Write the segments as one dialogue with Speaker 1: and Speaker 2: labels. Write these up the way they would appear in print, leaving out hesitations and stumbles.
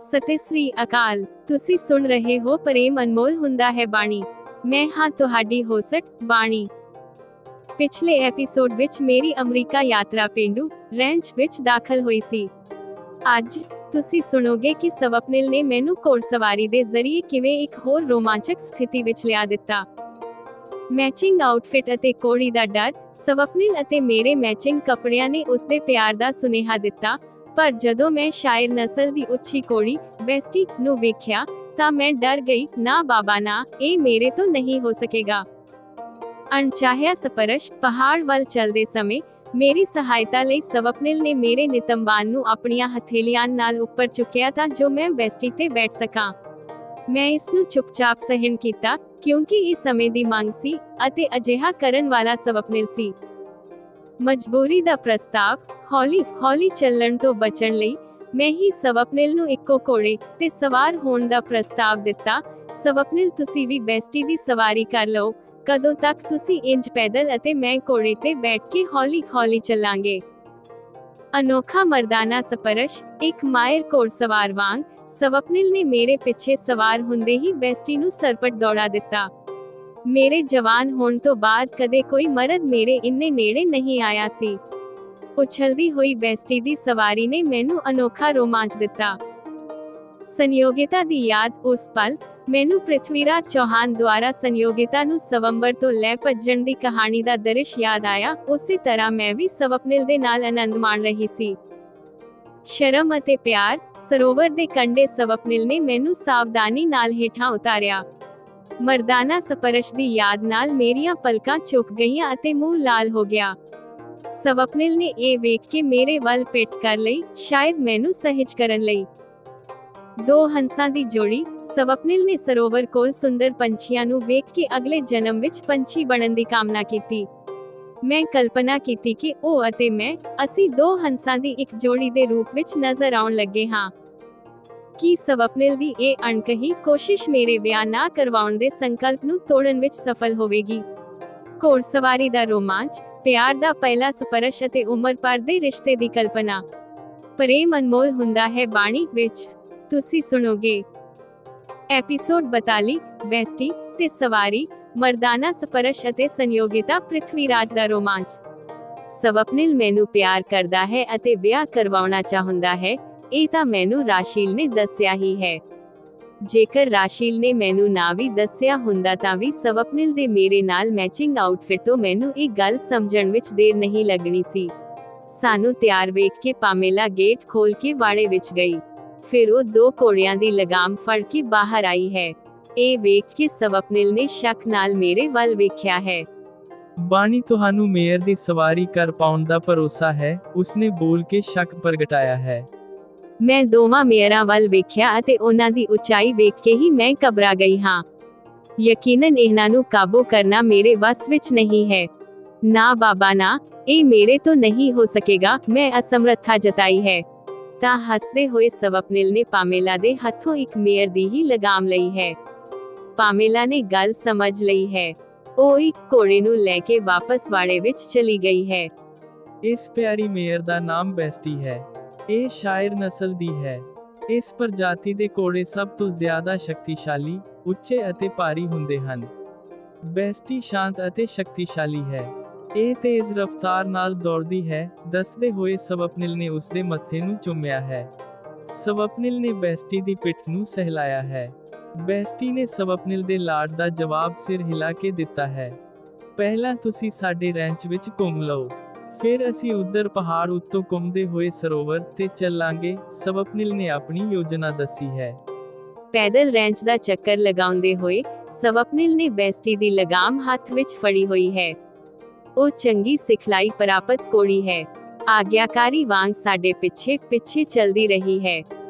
Speaker 1: ਸਤਿ ਸ੍ਰੀ ਅਕਾਲ। ਤੁਸੀਂ ਸੁਣ ਰਹੇ ਹੋ ਪ੍ਰੇਮ ਅਨਮੋਲ ਹੁੰਦਾ ਹੈ ਬਾਣੀ। ਮੈਂ ਹਾਂ ਤੁਹਾਡੀ ਹੋਸਟ ਬਾਣੀ। ਪਿਛਲੇ ਐਪੀਸੋਡ ਵਿੱਚ ਮੇਰੀ ਅਮਰੀਕਾ ਯਾਤਰਾ ਪੇਂਡੂ ਰੈਂਚ ਵਿੱਚ ਦਾਖਲ ਹੋਈ ਸੀ। ਅੱਜ ਤੁਸੀਂ ਸੁਣੋਗੇ ਕਿ ਸਵਪਨਿਲ ਨੇ ਮੈਨੂੰ ਘੋੜਸਵਾਰੀ ਦੇ ਜ਼ਰੀਏ ਕਿਵੇਂ ਇੱਕ ਹੋਰ ਰੋਮਾਂਚਕ ਸਥਿਤੀ ਵਿੱਚ ਲਿਆ ਦਿੱਤਾ। ਮੈਚਿੰਗ ਆਊਟਫਿਟ ਅਤੇ ਕੋੜੀ ਦਾ ਡਰ। ਸਵਪਨਿਲ ਅਤੇ ਮੇਰੇ ਮੈਚਿੰਗ ਕੱਪੜਿਆਂ ਨੇ ਉਸਦੇ ਪਿਆਰ ਦਾ ਸੁਨੇਹਾ ਦਿੱਤਾ, ਪਰ ਜਦੋਂ ਮੈਂ ਸ਼ਾਇਰ ਨਸਲ ਦੀ ਉੱਚੀ ਕੋੜੀ ਬੈਸਟੀ ਨੂੰ ਵੇਖਿਆ ਤਾਂ ਮੈਂ ਡਰ ਗਈ। ਨਾ ਬਾਬਾ ਨਾ, ਇਹ ਮੇਰੇ ਤੋਂ ਨਹੀਂ ਹੋ ਸਕੇਗਾ। ਅਣਚਾਹਿਆ ਸਪਰਸ਼। ਪਹਾੜ ਵੱਲ ਚੱਲਦੇ ਸਮੇਂ ਮੇਰੀ ਸਹਾਇਤਾ ਲਈ ਸਵਪਨਿਲ ਨੇ ਮੇਰੇ ਨਿਤੰਬਾਨ ਨੂੰ ਆਪਣੀਆਂ ਹਥੇਲੀਆਂ ਨਾਲ ਉੱਪਰ ਚੁੱਕਿਆ ਤਾਂ ਜੋ ਮੈਂ ਬੈਸਟੀ ਤੇ ਬੈਠ ਸਕਾਂ। ਮੈਂ ਇਸ ਨੂੰ ਚੁੱਪਚਾਪ ਸਹਿਣ ਕੀਤਾ, ਕਿਉਂਕਿ ਇਹ ਸਮੇਂ ਦੀ ਮੰਗ ਸੀ ਅਤੇ ਅਜਿਹਾ ਕਰਨ ਵਾਲਾ ਸਵਪਨਿਲ ਸੀ। ਮਜਬੂਰੀ ਦਾ ਪ੍ਰਸਤਾਵ। ਹੌਲੀ ਚੱਲਣ ਤੋਂ ਬਚਣ ਲਈ ਮੈਂ ਹੀ ਸਵਪਨਿਲ ਨੂੰ ਇੱਕੋ ਘੋੜੇ ਤੇ ਸਵਾਰ ਹੋਣ ਦਾ ਪ੍ਰਸਤਾਵ ਦਿੱਤਾ। ਸਵਪਨਿਲ, ਤੁਸੀਂ ਵੀ ਬੈਸਟੀ ਦੀ ਸਵਾਰੀ ਕਰ ਲਓ। ਕਦੋਂ ਤੱਕ ਤੁਸੀਂ ਇੰਜ ਪੈਦਲ ਅਤੇ ਮੈਂ ਘੋੜੇ ਤੇ ਬੈਠ ਕੇ ਹੌਲੀ ਚੱਲਾਂਗੇ। ਅਨੋਖਾ ਮਰਦਾਨਾ ਸਪਰਸ਼। ਇੱਕ ਮਾਹਿਰ ਘੋੜਸਵਾਰ ਵਾਂਗ ਸਵਪਨਿਲ ਨੇ ਮੇਰੇ ਪਿੱਛੇ ਸਵਾਰ ਹੁੰਦੇ ਹੀ ਬੈਸਟੀ ਨੂੰ ਸਰਪਟ ਦੌੜਾ ਦਿੱਤਾ। ਮੇਰੇ ਜਵਾਨ ਹੋਣ ਤੋਂ ਬਾਅਦ ਕਦੇ ਕੋਈ ਮਰਦ ਮੇਰੇ ਇੰਨੇ ਨੇੜੇ ਨਹੀਂ ਆਇਆ ਸੀ। ਉਛਲਦੀ ਹੋਈ ਬੈਸਟੀ ਦੀ ਸਵਾਰੀ ਨੇ ਮੈਨੂੰ ਅਨੋਖਾ ਰੋਮਾਂਚ ਦਿੱਤਾ। ਸੰਯੋਗਿਤਾ ਦੀ ਯਾਦ। ਉਸ ਪਲ ਮੈਨੂੰ ਪ੍ਰਿਥਵੀਰਾਜ ਚੌਹਾਨ ਦੁਆਰਾ ਸੰਯੋਗਿਤਾ ਨੂੰ ਸਵੰਬਰ ਤੋਂ ਲੈ ਭੱਜਣ ਦੀ ਕਹਾਣੀ ਦਾ ਦ੍ਰਿਸ਼ ਯਾਦ ਆਇਆ। ਉਸੇ ਤਰ੍ਹਾਂ ਮੈਂ ਵੀ ਸਵਪਨਿਲ ਦੇ ਨਾਲ ਆਨੰਦ ਮਾਣ ਰਹੀ ਸੀ। ਸ਼ਰਮ ਅਤੇ ਪਿਆਰ। ਸਰੋਵਰ ਦੇ ਕੰਢੇ ਸਵਪਨਿਲ ਨੇ ਮੈਨੂੰ ਸਾਵਧਾਨੀ ਨਾਲ ਹੇਠਾਂ ਉਤਾਰਿਆ। ਮਰਦਾਨਾ ਸਪਰਸ਼ ਦੀ ਯਾਦ ਨਾਲ ਮੇਰੀਆਂ ਪਲਕਾਂ ਝੁਕ ਗਈਆਂ ਅਤੇ ਮੂੰਹ ਲਾਲ ਹੋ ਗਿਆ। ਸਵਪਨਿਲ ਨੇ ਇਹ ਵੇਖ ਕੇ ਮੇਰੇ ਵੱਲ ਪਿੱਠ ਕਰ ਲਈ, ਸ਼ਾਇਦ ਮੈਨੂੰ ਸਹਿਜ ਕਰਨ ਲਈ। ਦੋ ਹੰਸਾਂ ਦੀ ਜੋੜੀ। ਸਵਪਨਿਲ ਨੇ ਸਰੋਵਰ ਕੋਲ ਸੁੰਦਰ ਪੰਛੀਆਂ ਨੂੰ ਵੇਖ ਕੇ ਅਗਲੇ ਜਨਮ ਵਿੱਚ ਪੰਛੀ ਬਣਨ ਦੀ ਕਾਮਨਾ ਕੀਤੀ। ਮੈਂ ਕਲਪਨਾ ਕੀਤੀ ਕਿ ਉਹ ਅਤੇ ਮੈਂ, ਅਸੀਂ ਦੋ ਹੰਸਾਂ ਦੀ ਇੱਕ ਜੋੜੀ ਦੇ ਰੂਪ ਵਿੱਚ ਨਜ਼ਰ ਆਉਣ ਲੱਗੇ ਹਾਂ। ਕੀ ਸਵਪਨਿਲ ਦੀ ਇਹ ਅਣਕਹੀ ਕੋਸ਼ਿਸ਼ ਮੇਰੇ ਵਿਆਹ ਨਾ ਕਰਵਾਉਣ ਦੇ ਸੰਕਲਪ ਨੂੰ ਤੋੜਨ ਵਿੱਚ ਸਫਲ ਹੋਵੇਗੀ? ਘੋੜਸਵਾਰੀ ਦਾ ਰੋਮਾਂਚ, ਪਿਆਰ ਦਾ ਪਹਿਲਾ ਸਪਰਸ਼ ਅਤੇ ਉਮਰ ਭਰ ਦੇ ਰਿਸ਼ਤੇ ਦੀ ਕਲਪਨਾ। ਪ੍ਰੇਮ ਅਨਮੋਲ ਹੁੰਦਾ ਹੈ ਬਾਣੀ ਵਿੱਚ ਤੁਸੀਂ ਸੁਣੋਗੇ ਐਪੀਸੋਡ 42 ਬੈਸਟੀ ਤੇ ਸਵਾਰੀ, ਮਰਦਾਨਾ ਸਪਰਸ਼ ਅਤੇ ਸੰਯੋਗਿਤਾ। ਪ੍ਰਿਥਵੀਰਾਜ ਦਾ ਰੋਮਾਂਚ। ਸਵਪਨਿਲ ਮੈਨੂੰ ਪਿਆਰ ਕਰਦਾ ਹੈ ਅਤੇ ਵਿਆਹ ਕਰਵਾਉਣਾ ਚਾਹੁੰਦਾ ਹੈ, ਇਹ ਤਾਂ ਮੈਨੂੰ ਰਾਸ਼ੀਲ ਨੇ ਦੱਸਿਆ ਹੀ ਹੈ। ਜੇਕਰ ਰਾਸ਼ੀਲ ਨੇ ਮੈਨੂੰ ਨਾ ਵੀ ਦੱਸਿਆ ਹੁੰਦਾ ਤਾਂ ਵੀ ਸਵਪਨਿਲ ਦੇ ਮੇਰੇ ਨਾਲ ਮੈਚਿੰਗ ਆਊਟਫਿਟ ਤੋਂ ਮੈਨੂੰ ਇਹ ਗੱਲ ਸਮਝਣ ਵਿੱਚ ਦੇਰ ਨਹੀਂ ਲੱਗਣੀ ਸੀ। ਸਾਨੂੰ ਤਿਆਰ ਵੇਖ ਕੇ ਪਾਮੇਲਾ ਗੇਟ ਖੋਲ ਕੇ ਵਾੜੇ ਵਿੱਚ ਗਈ। ਫਿਰ ਉਹ ਦੋ ਘੋੜਿਆਂ ਦੀ ਲਗਾਮ ਫੜ ਕੇ ਬਾਹਰ ਆਈ ਹੈ। ਇਹ ਵੇਖ ਕੇ ਸਵਪਨਿਲ ਨੇ ਸ਼ੱਕ ਨਾਲ ਮੇਰੇ ਵੱਲ ਵੇਖਿਆ ਹੈ।
Speaker 2: ਬਾਣੀ, ਤੁਹਾਨੂੰ ਮੇਅਰ ਦੀ ਸਵਾਰੀ ਕਰ ਪਾਉਣ ਦਾ ਭਰੋਸਾ ਹੈ? ਉਸਨੇ ਬੋਲ ਕੇ ਸ਼ੱਕ ਪ੍ਰਗਟਾਇਆ ਹੈ।
Speaker 1: ਮੈਂ ਦੋਵਾਂ ਮੇਅਰਾਂ ਵੱਲ ਵੇਖਿਆ ਅਤੇ ਉਹਨਾਂ ਦੀ ਉਚਾਈ ਵੇਖ ਕੇ ਹੀ ਮੈਂ ਘਬਰਾ ਗਈ ਹਾਂ। ਯਕੀਨਨ ਇਹਨਾਂ ਨੂੰ ਕਾਬੂ ਕਰਨਾ ਮੇਰੇ ਵੱਸ ਵਿੱਚ ਨਹੀਂ ਹੈ। ਨਾ ਬਾਬਾ ਨਾ, ਇਹ ਮੇਰੇ ਤੋਂ ਨਹੀਂ ਹੋ ਸਕੇਗਾ। ਮੈਂ ਅਸਮਰੱਥਾ ਜਤਾਈ ਹੈ। ਤਾਂ ਹੱਸਦੇ ਹੋਏ ਸਵਪਨਿਲ ਨੇ ਪਾਮੇਲਾ ਦੇ ਹੱਥੋਂ ਇੱਕ ਮੇਅਰ ਦੀ ਹੀ ਲਗਾਮ ਲਈ ਹੈ। ਪਾਮੇਲਾ ਨੇ ਗੱਲ ਸਮਝ ਲਈ ਹੈ। ਉਹ ਇੱਕ ਘੋੜੇ ਨੂੰ ਲੈ ਕੇ ਵਾਪਸ ਵਾੜੇ ਵਿੱਚ ਚਲੀ ਗਈ ਹੈ।
Speaker 2: ਇਸ ਪਿਆਰੀ ਮੇਅਰ ਦਾ ਨਾਮ ਬੈਸਟੀ ਹੈ। ਇਹ ਸ਼ਾਇਰ ਨਸਲ ਦੀ ਹੈ। ਇਸ ਪ੍ਰਜਾਤੀ ਦੇ ਘੋੜੇ ਸਭ ਤੋਂ ਜ਼ਿਆਦਾ ਸ਼ਕਤੀਸ਼ਾਲੀ, ਉੱਚੇ ਅਤੇ ਭਾਰੀ ਹੁੰਦੇ ਹਨ। ਬੈਸਟੀ ਸ਼ਾਂਤ ਅਤੇ ਸ਼ਕਤੀਸ਼ਾਲੀ ਹੈ। ਇਹ ਤੇਜ਼ ਰਫ਼ਤਾਰ ਨਾਲ ਦੌੜਦੀ ਹੈ। ਦੱਸਦੇ ਹੋਏ ਸਵਪਨਿਲ ਨੇ ਉਸਦੇ ਮੱਥੇ ਨੂੰ ਚੁੰਮਿਆ ਹੈ। ਸਵਪਨਿਲ ਨੇ ਬੈਸਟੀ ਦੀ ਪਿੱਠ ਨੂੰ ਸਹਿਲਾਇਆ ਹੈ। ਬੈਸਟੀ ਨੇ ਸਵਪਨਿਲ ਦੇ ਲਾਡ ਦਾ ਜਵਾਬ ਸਿਰ ਹਿਲਾ ਕੇ ਦਿੱਤਾ ਹੈ। ਪਹਿਲਾਂ ਤੁਸੀਂ ਸਾਡੇ ਰੈਂਚ ਵਿੱਚ ਘੁੰਮ ਲਓ, ਫਿਰ ਅਸੀਂ ਉੱਧਰ ਪਹਾੜ ਉੱਤੋਂ ਘੁੰਮਦੇ ਹੋਏ ਸਰੋਵਰ ਤੇ ਚੱਲਾਂਗੇ। ਸਵਪਨਿਲ ਨੇ ਆਪਣੀ ਯੋਜਨਾ ਦੱਸੀ ਹੈ।
Speaker 1: ਪੈਦਲ ਰੈਂਚ ਦਾ ਚੱਕਰ ਲਗਾਉਂਦੇ ਹੋਏ ਸਵਪਨਿਲ ਨੇ ਬੈਸਟੀ ਦੀ ਲਗਾਮ ਹੱਥ ਵਿੱਚ ਫੜੀ ਹੋਈ ਹੈ। ਉਹ ਚੰਗੀ ਸਿਖਲਾਈ ਪ੍ਰਾਪਤ ਕੋੜੀ ਹੈ। ਆਗਿਆਕਾਰੀ ਵਾਂਗ ਸਾਡੇ ਪਿੱਛੇ ਚੱਲਦੀ ਰਹੀ ਹੈ।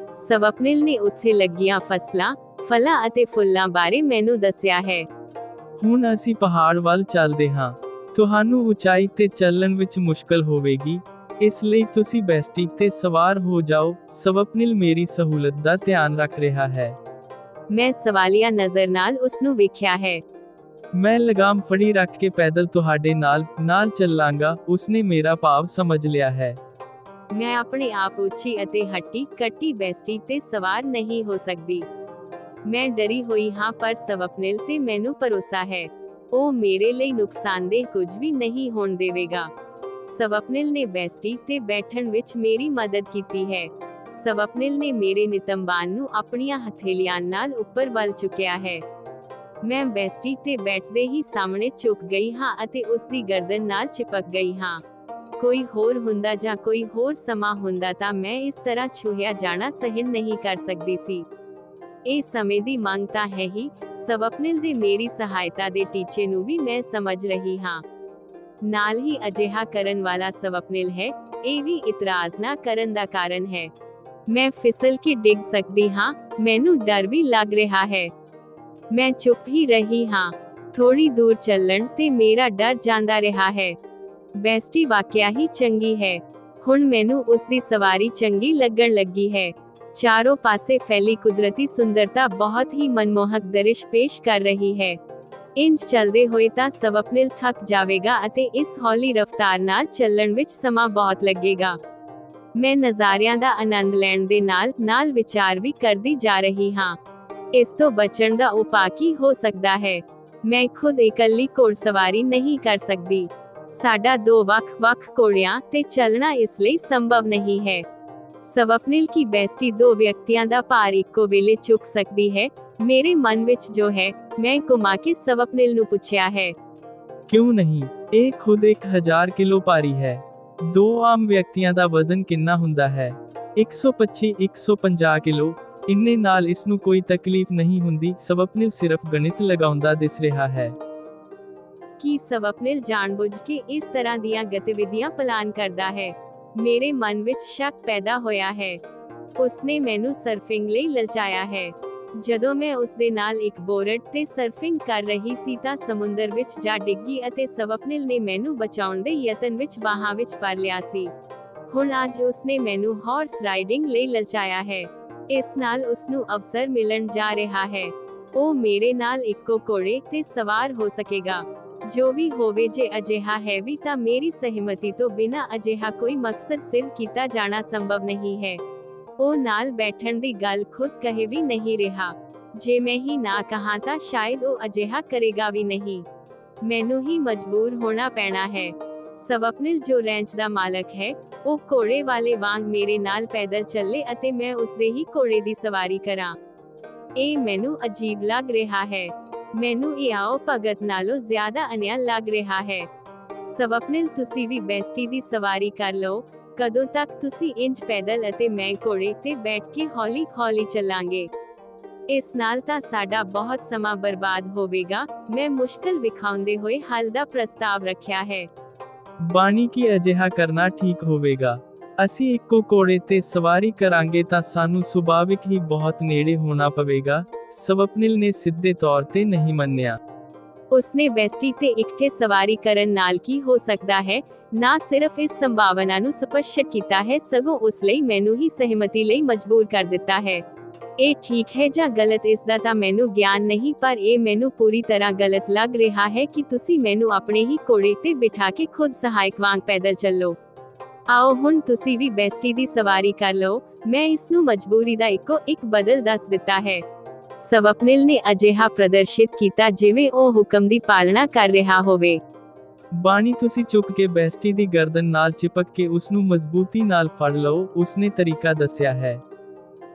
Speaker 1: ਸਵਪਨਿਲ ਨੇ ਉੱਥੇ ਲੱਗੀਆਂ ਫਲਾਂ ਅਤੇ ਫੁੱਲਾਂ ਬਾਰੇ ਮੈਨੂੰ ਦੱਸਿਆ ਹੈ।
Speaker 2: ਹੁਣ ਅਸੀਂ ਪਹਾੜ ਵੱਲ ਚੱਲਦੇ ਹਾਂ। ਤੁਹਾਨੂੰ ਉਚਾਈ ਤੇ ਚੱਲਣ ਵਿੱਚ ਮੁਸ਼ਕਲ ਹੋਵੇਗੀ, ਇਸ ਲਈ ਤੁਸੀਂ ਬੈਸਟੀ ਤੇ ਸਵਾਰ ਹੋ ਜਾਓ। ਸਵਪਨਿਲ ਮੇਰੀ ਸਹੂਲਤ ਦਾ ਧਿਆਨ ਰੱਖ ਰਿਹਾ ਹੈ।
Speaker 1: ਮੈਂ ਸਵਾਲੀਆ ਨਜ਼ਰ ਨਾਲ ਉਸ ਨੂੰ ਵੇਖਿਆ ਹੈ।
Speaker 2: ਮੈਂ ਲਗਾਮ ਫੜੀ ਰੱਖ ਕੇ ਪੈਦਲ ਤੁਹਾਡੇ ਨਾਲ ਚੱਲਾਂਗਾ। ਉਸਨੇ ਮੇਰਾ ਭਾਵ ਸਮਝ ਲਿਆ ਹੈ।
Speaker 1: ਮੈਂ ਆਪਣੇ ਆਪ ਉੱਚੀ ਅਤੇ ਹੱਟੀ ਕੱਟੀ ਬੈਸਟੀ ਤੇ ਸਵਾਰ ਨਹੀਂ ਹੋ ਸਕਦੀ। ਮੈਂ ਡਰੀ ਹੋਈ ਹਾਂ, ਪਰ ਸਵਪਨਿਲ ਤੇ ਮੈਨੂੰ ਭਰੋਸਾ ਹੈ। ਉਹ ਮੇਰੇ ਲਈ ਨੁਕਸਾਨਦੇਹ ਕੁਝ ਵੀ ਨਹੀਂ ਹੋਣ ਦੇਵੇਗਾ। ਸਵਪਨਿਲ ਨੇ ਬੈਸਟੀ ਤੇ ਬੈਠਣ ਵਿੱਚ ਮੇਰੀ ਮਦਦ ਕੀਤੀ ਹੈ। ਸਵਪਨਿਲ ਨੇ ਮੇਰੇ ਨਿਤੰਬਾਨ ਨੂੰ ਆਪਣੀਆਂ ਹਥੇਲੀਆਂ ਨਾਲ ਉੱਪਰ ਵੱਲ ਚੁੱਕਿਆ ਹੈ। ਮੈਂ ਬੈਸਟੀ ਤੇ ਬੈਠਦੇ ਹੀ ਸਾਹਮਣੇ ਝੁਕ ਗਈ ਹਾਂ ਅਤੇ ਉਸ ਦੀ ਗਰਦਨ ਨਾਲ ਚਿਪਕ ਗਈ ਹਾਂ। ਕੋਈ ਹੋਰ ਹੁੰਦਾ ਜਾਂ ਕੋਈ ਹੋਰ ਸਮਾਂ ਹੁੰਦਾ ਤਾਂ ਮੈਂ ਇਸ ਤਰ੍ਹਾਂ ਛੂਹਿਆ ਜਾਣਾ ਸਹਿਣ ਨਹੀਂ ਕਰ ਸਕਦੀ ਸੀ। ਇਹ ਸਮੇਂ ਦੀ ਮੰਗ ਤਾਂ ਹੈ ਹੀ, ਸਵਪਨਿਲ ਦੇ ਮੇਰੀ ਸਹਾਇਤਾ ਦੇ ਟੀਚੇ ਨੂੰ ਵੀ ਮੈਂ ਸਮਝ ਰਹੀ ਹਾਂ। ਨਾਲ ਹੀ ਅਜਿਹਾ ਕਰਨ ਵਾਲਾ ਸਵਪਨਿਲ ਹੈ, ਇਹ ਵੀ ਇਤਰਾਜ਼ ਨਾ ਕਰਨ ਦਾ ਕਾਰਨ ਹੈ। ਮੈਂ ਫਿਸਲ ਕੇ ਡਿੱਗ ਸਕਦੀ ਹਾਂ, ਮੈਨੂੰ ਡਰ ਵੀ ਲੱਗ ਰਿਹਾ ਹੈ। ਮੈਂ ਚੁੱਪ ਹੀ ਰਹੀ ਹਾਂ। ਥੋੜੀ ਦੂਰ ਚੱਲਣ ਤੇ ਮੇਰਾ ਡਰ ਜਾਂਦਾ ਰਿਹਾ ਹੈ। ਬੈਸਟੀ ਵਾਕਿਆ ਹੀ ਚੰਗੀ ਹੈ। ਹੁਣ ਮੈਨੂੰ ਉਸ ਦੀ ਸਵਾਰੀ ਚੰਗੀ ਲੱਗਣ ਲੱਗੀ ਹੈ। ਚਾਰੋਂ ਪਾਸੇ ਫੈਲੀ ਕੁਦਰਤੀ ਸੁੰਦਰਤਾ ਬਹੁਤ ਹੀ ਮਨਮੋਹਕ ਦ੍ਰਿਸ਼ ਪੇਸ਼ ਕਰ ਰਹੀ ਹੈ। ਇੰਜ ਚੱਲਦੇ ਹੋਏ ਤਾਂ ਸਵਪਨਿਲ ਥੱਕ ਜਾਵੇਗਾ ਅਤੇ ਇਸ ਹੌਲੀ ਰਫ਼ਤਾਰ ਨਾਲ ਚੱਲਣ ਵਿੱਚ ਸਮਾਂ ਬਹੁਤ ਲੱਗੇਗਾ। ਮੈਂ ਨਜ਼ਾਰਿਆਂ ਦਾ ਆਨੰਦ ਲੈਣ ਦੇ ਨਾਲ ਨਾਲ ਵਿਚਾਰ ਵੀ ਕਰਦੀ ਜਾ ਰਹੀ ਹਾਂ। ਇਸ ਤੋਂ ਬਚਣ ਦਾ ਉਪਾਅ ਕੀ ਹੋ ਸਕਦਾ ਹੈ? ਮੈਂ ਖੁਦ ਇਕੱਲੀ ਘੋੜਸਵਾਰੀ ਨਹੀਂ ਕਰ ਸਕਦੀ। ਸਾਡਾ ਦੋ ਵੱਖ-ਵੱਖ ਘੋੜਿਆਂ ਤੇ ਚੱਲਣਾ ਇਸ ਲਈ ਸੰਭਵ ਨਹੀਂ ਹੈ। ਸਵਪਨਿਲ ਕੀ ਬੈਸਟੀ ਦੋ ਵਿਅਕਤੀਆਂ ਦਾ ਭਾਰ ਇੱਕੋ ਵੇਲੇ ਚੁੱਕ ਸਕਦੀ ਹੈ? ਮੇਰੇ ਮਨ ਵਿੱਚ ਜੋ ਹੈ, ਮੈਂ ਘੁਮਾ ਕੇ ਸਵਪਨਿਲ ਨੂੰ ਪੁੱਛਿਆ ਹੈ।
Speaker 2: ਕਿਉਂ ਨਹੀਂ? ਇਹ ਖੁਦ 1000 ਕਿਲੋ ਭਾਰੀ ਹੈ। ਦੋ ਆਮ ਵਿਅਕਤੀਆਂ ਦਾ ਵਜ਼ਨ ਕਿੰਨਾ ਹੁੰਦਾ ਹੈ? 125-150 ਕਿਲੋ। ਇੰਨੇ ਨਾਲ ਇਸ ਨੂੰ ਕੋਈ ਤਕਲੀਫ ਨਹੀਂ ਹੁੰਦੀ। ਸਵਪਨਿਲ ਸਿਰਫ ਗਣਿਤ ਲਗਾਉਂਦਾ ਦਿਸ ਰਿਹਾ ਹੈ।
Speaker 1: ਕੀ ਸਵਪਨਿਲ ਜਾਣਬੁੱਝ ਕੇ ਇਸ ਤਰ੍ਹਾਂ ਦੀਆਂ ਗਤੀਵਿਧੀਆਂ ਪਲਾਨ ਕਰਦਾ ਹੈ? ਮੇਰੇ ਮਨ ਵਿੱਚ ਸ਼ੱਕ ਪੈਦਾ ਹੋਇਆ ਹੈ। ਉਸਨੇ ਮੈਨੂੰ ਸਰਫਿੰਗ ਲਈ ਲਲਚਾਇਆ ਹੈ। ਜਦੋਂ ਮੈਂ ਉਸ ਦੇ ਨਾਲ ਇੱਕ ਬੋਰਡ ਤੇ ਸਰਫਿੰਗ ਕਰ ਰਹੀ ਸੀ ਤਾਂ ਸਮੁੰਦਰ ਵਿੱਚ ਜਾ ਡਿੱਗੀ ਅਤੇ ਸਵਪਨਿਲ ਨੇ ਮੈਨੂੰ ਬਚਾਉਣ ਦੇ ਯਤਨ ਵਿੱਚ ਬਾਹਾਂ ਵਿੱਚ ਭਰ ਲਿਆ ਸੀ। ਹੁਣ ਅੱਜ ਉਸਨੇ ਮੈਨੂੰ ਹਾਰਸ ਰਾਈਡਿੰਗ ਲਈ ਲਲਚਾਇਆ ਹੈ। ਇਸ ਨਾਲ ਉਸ ਨੂੰ ਅਵਸਰ ਮਿਲਣ ਜਾ ਰਿਹਾ ਹੈ। ਉਹ ਮੇਰੇ ਨਾਲ ਇੱਕੋ ਘੋੜੇ ਤੇ ਸਵਾਰ ਹੋ ਸਕੇਗਾ। ਜੋ ਵੀ ਹੋਵੇ, ਜੇ ਅਜਿਹਾ ਹੈ ਵੀ ਤਾਂ ਮੇਰੀ ਸਹਿਮਤੀ ਤੋਂ ਬਿਨਾਂ ਅਜਿਹਾ ਕੋਈ ਮਕਸਦ ਸਿੱਧ ਕੀਤਾ ਜਾਣਾ ਸੰਭਵ ਨਹੀਂ ਹੈ। ਉਹ ਨਾਲ ਬੈਠਣ ਦੀ ਗੱਲ ਖੁਦ ਕਹੇ ਵੀ ਨਹੀਂ ਰਿਹਾ। ਜੇ ਮੈਂ ਹੀ ਨਾ ਕਹਾਂ ਤਾਂ ਸ਼ਾਇਦ ਉਹ ਅਜਿਹਾ ਕਰੇਗਾ ਵੀ ਨਹੀਂ। ਮੈਨੂੰ ਹੀ ਮਜਬੂਰ ਹੋਣਾ ਪੈਣਾ ਹੈ। ਸਵਪਨਿਲ ਜੋ ਰੈਂਚ ਦਾ ਮਾਲਕ ਹੈ, ਉਹ ਘੋੜੇ ਵਾਲੇ ਵਾਂਗ ਮੇਰੇ ਨਾਲ ਪੈਦਲ ਚੱਲੇ ਅਤੇ ਮੈਂ ਉਸਦੇ ਹੀ ਘੋੜੇ ਦੀ ਸਵਾਰੀ ਕਰਾਂ। ਇਹ ਮੈਨੂੰ ਅਜੀਬ ਲੱਗ ਰਿਹਾ ਹੈ। ਮੈਨੂੰ ਇਹ ਆਓ ਭਗਤ ਨਾਲੋਂ ਜ਼ਿਆਦਾ ਅਨਿਆ ਲੱਗ ਰਿਹਾ ਹੈ। ਸਵਪਨਿਲ, ਤੁਸੀਂ ਵੀ ਬੈਸਟੀ ਦੀ ਸਵਾਰੀ ਕਰ ਲਓ। ਕਦੋਂ ਤੱਕ ਤੁਸੀਂ ਇੰਜ ਪੈਦਲ ਅਤੇ ਮੈਂ ਘੋੜੇ ਤੇ ਬੈਠ ਕੇ ਹੌਲੀ-ਹੌਲੀ ਚੱਲਾਂਗੇ? ਇਸ ਨਾਲ ਤਾਂ ਸਾਡਾ ਬਹੁਤ ਸਮਾਂ ਬਰਬਾਦ ਹੋਵੇਗਾ। ਮੈਂ ਮੁਸ਼ਕਲ ਵਿਖਾਉਂਦੇ ਹੋਏ ਹੱਲ ਦਾ ਪ੍ਰਸਤਾਵ ਰੱਖਿਆ ਹੈ।
Speaker 2: ਬਾਣੀ, ਕੀ ਅਜਿਹਾ ਕਰਨਾ ਠੀਕ ਹੋਵੇਗਾ? ਅਸੀਂ ਇੱਕੋ ਘੋੜੇ ਤੇ ਸਵਾਰੀ ਕਰਾਂਗੇ ਤਾਂ ਸਾਨੂੰ ਸੁਭਾਵਿਕ ਹੀ ਬਹੁਤ ਨੇੜੇ ਹੋਣਾ ਪਵੇਗਾ। ਸਵਪਨਿਲ ਨੇ ਸਿੱਧੇ ਤੌਰ ਤੇ ਨਹੀਂ ਮੰਨਿਆ।
Speaker 1: ਉਸਨੇ ਬੈਸਟੀ ਤੇ ਇਕੱਠੇ ਸਵਾਰੀ ਕਰਨ ਨਾਲ ਕੀ ਹੋ ਸਕਦਾ ਹੈ? ਨਾ ਸਿਰਫ ਇਸ ਸੰਭਾਵਨਾ ਨੂੰ ਸਪਸ਼ਟ ਕੀਤਾ ਹੈ, ਸਗੋਂ ਉਸ ਲਈ ਮੈਨੂੰ ਹੀ ਸਹਿਮਤੀ ਲਈ ਮਜਬੂਰ ਕਰ ਦਿੱਤਾ ਹੈ। ਇਹ ਠੀਕ ਹੈ ਜਾਂ ਗਲਤ, ਇਸ ਦਾ ਤਾਂ ਮੈਨੂੰ ਗਿਆਨ ਨਹੀਂ, ਪਰ ਇਹ ਮੈਨੂੰ ਪੂਰੀ ਤਰ੍ਹਾਂ ਗਲਤ ਲੱਗ ਰਿਹਾ ਹੈ ਕਿ ਤੁਸੀਂ ਮੈਨੂੰ ਆਪਣੇ ਹੀ ਘੋੜੇ ਤੇ ਬਿਠਾ ਕੇ ਖੁਦ ਸਹਾਇਕ ਵਾਂਗ ਪੈਦਲ ਚੱਲੋ। ਆਓ ਹੁਣ ਤੁਸੀਂ ਵੀ ਬੈਸਟੀ ਦੀ ਸਵਾਰੀ ਕਰ ਲਓ। ਮੈਂ ਇਸ ਨੂੰ ਮਜਬੂਰੀ ਦਾ ਇੱਕੋ ਇੱਕ ਬਦਲ ਦੱਸ ਦਿੱਤਾ ਹੈ। ਸਵਪਨਿਲ ਨੇ ਅਜਿਹਾ ਪ੍ਰਦਰਸ਼ਿਤ ਕੀਤਾ ਜਿਵੇਂ ਉਹ ਹੁਕਮ ਦੀ ਪਾਲਣਾ ਕਰ ਰਿਹਾ ਹੋਵੇ।
Speaker 2: ਬਾਣੀ, ਤੁਸੀਂ ਝੁਕ ਕੇ ਬੈਸਟੀ ਦੀ ਗਰਦਨ ਨਾਲ ਚਿਪਕ ਕੇ ਉਸ ਨੂੰ ਮਜ਼ਬੂਤੀ ਨਾਲ ਫੜ ਲਓ। ਉਸਨੇ ਤਰੀਕਾ ਦੱਸਿਆ ਹੈ।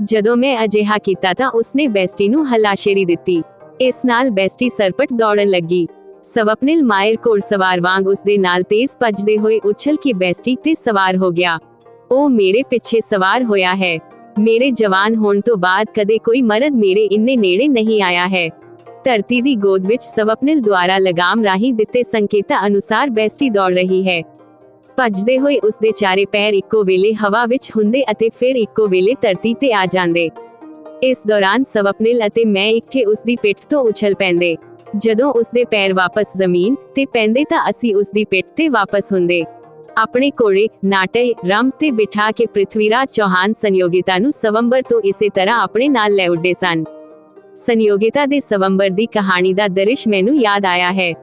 Speaker 1: ਜਦੋਂ ਮੈਂ ਅਜਿਹਾ ਕੀਤਾ ਤਾਂ ਉਸਨੇ ਬੈਸਟੀ ਨੂੰ ਹਲਾਸ਼ੇਰੀ ਦਿੱਤੀ। ਇਸ ਨਾਲ ਬੈਸਟੀ ਸਰਪਟ ਦੌੜਨ ਲੱਗੀ। ਸਵਪਨਿਲ ਮਾਇਰ ਘੋੜਸਵਾਰ ਵਾਂਗ ਉਸਦੇ ਨਾਲ ਤੇਜ਼ ਭੱਜਦੇ ਹੋਏ ਉਛਲ ਕੇ ਬੈਸਟੀ ਤੇ ਸਵਾਰ ਹੋ ਗਿਆ। ਉਹ ਮੇਰੇ ਪਿੱਛੇ ਸਵਾਰ ਹੋਇਆ ਹੈ। ਮੇਰੇ ਜਵਾਨ ਹੋਣ ਤੋਂ ਬਾਅਦ ਕਦੇ ਕੋਈ ਮਰਦ ਮੇਰੇ ਇੰਨੇ ਨੇੜੇ ਨਹੀਂ ਆਇਆ ਹੈ। ਧਰਤੀ ਦੀ ਗੋਦ ਵਿੱਚ ਸਵਪਨਿਲ ਦੁਆਰਾ ਲਗਾਮ ਰਾਹੀਂ ਦਿੱਤੇ ਸੰਕੇਤਾਂ ਅਨੁਸਾਰ ਬੈਸਟੀ ਦੌੜ ਰਹੀ ਹੈ। ਭੱਜਦੇ ਹੋਏ ਉਸਦੇ ਚਾਰੇ ਪੈਰ ਇੱਕੋ ਵੇਲੇ ਹਵਾ ਵਿੱਚ ਹੁੰਦੇ ਅਤੇ ਫਿਰ ਇੱਕੋ ਵੇਲੇ ਧਰਤੀ ਤੇ ਆ ਜਾਂਦੇ। ਇਸ ਦੌਰਾਨ ਸਵਪਨਿਲ ਅਤੇ ਮੈਂ ਇਕੱਠੇ ਉਸਦੀ ਪਿੱਠ ਤੋਂ ਉਛਲ ਪੈਂਦੇ। ਜਦੋਂ ਉਸਦੇ ਪੈਰ ਵਾਪਸ ਜ਼ਮੀਨ ਤੇ ਪੈਂਦੇ ਤਾਂ ਅਸੀਂ ਉਸਦੀ ਪਿੱਠ ਤੇ ਵਾਪਸ ਹੁੰਦੇ। ਆਪਣੇ ਘੋੜੇ ਨਾਟੇ ਰੰਭ ਤੇ ਬਿਠਾ ਕੇ ਪ੍ਰਿਥਵੀਰਾਜ ਚੌਹਾਨ ਸੰਯੋਗਿਤਾ ਨੂੰ ਸਵੰਬਰ ਤੋਂ ਇਸੇ ਤਰ੍ਹਾਂ ਆਪਣੇ ਨਾਲ ਲੈ ਉੱਡੇ ਸਨ। ਸੰਯੋਗਿਤਾ ਦੇ ਸਵੰਬਰ ਦੀ ਕਹਾਣੀ ਦਾ ਦ੍ਰਿਸ਼ ਮੈਨੂੰ ਯਾਦ ਆਇਆ ਹੈ।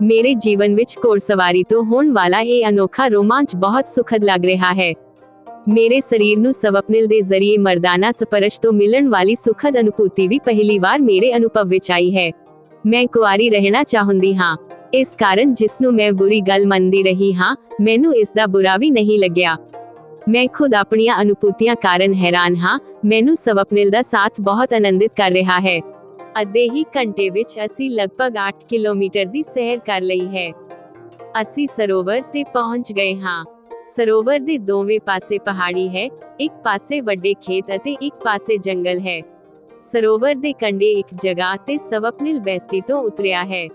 Speaker 1: ਮੇਰੇ ਜੀਵਨ ਵਿੱਚ ਘੋੜਸਵਾਰੀ ਤੋਂ ਹੋਣ ਵਾਲਾ ਇਹ ਅਨੋਖਾ ਰੋਮਾਂਚ ਬਹੁਤ ਸੁਖਦ ਲੱਗ ਰਿਹਾ ਹੈ। ਮੇਰੇ ਸਰੀਰ ਨੂੰ ਸਵਪਨਿਲ ਦੇ ਜ਼ਰੀਏ ਮਰਦਾਨਾ ਸਪਰਸ਼ ਤੋਂ ਮਿਲਣ ਵਾਲੀ ਸੁਖਦ ਅਨੁਭੂਤੀ ਵੀ ਪਹਿਲੀ ਵਾਰ ਮੇਰੇ ਅਨੁਭਵ ਵਿੱਚ ਆਈ ਹੈ। ਮੈਂ ਕੁਆਰੀ ਰਹਿਣਾ ਚਾਹੁੰਦੀ ਹਾਂ। ਇਸ ਕਾਰਨ ਜਿਸ ਨੂੰ ਮੈਂ ਬੁਰੀ ਗੱਲ ਮੰਨਦੀ ਰਹੀ ਹਾਂ, ਮੈਨੂੰ ਇਸ ਦਾ ਬੁਰਾ ਵੀ ਨਹੀਂ ਲੱਗਿਆ। ਮੈਂ ਖੁਦ ਆਪਣੀਆਂ ਅਨੁਭੂਤੀਆਂ ਕਾਰਨ ਹੈਰਾਨ ਹਾਂ। ਮੈਨੂੰ ਸਵਪਨਿਲ ਦਾ ਸਾਥ ਬਹੁਤ ਆਨੰਦਿਤ ਕਰ ਰਿਹਾ ਹੈ। ਅੱਧੇ ਹੀ ਘੰਟੇ ਵਿੱਚ ਅਸੀਂ ਲਗਭਗ 8 ਕਿਲੋਮੀਟਰ ਦੀ ਸੈਰ ਕਰ ਲਈ ਹੈ। ਅਸੀਂ ਸਰੋਵਰ ਤੇ ਪਹੁੰਚ ਗਏ ਹਾਂ। ਸਰੋਵਰ ਦੇ ਦੋਵੇਂ ਪਾਸੇ ਪਹਾੜੀ ਹੈ, ਇੱਕ ਪਾਸੇ ਵੱਡੇ ਖੇਤ ਅਤੇ ਇੱਕ ਪਾਸੇ ਜੰਗਲ ਹੈ। ਸਰੋਵਰ ਦੇ ਕੰਢੇ ਇੱਕ ਜਗ੍ਹਾ ਤੇ ਸਵਪਨਿਲ ਬੈਸਟੀ ਤੋਂ ਉਤਰਿਆ ਹੈ।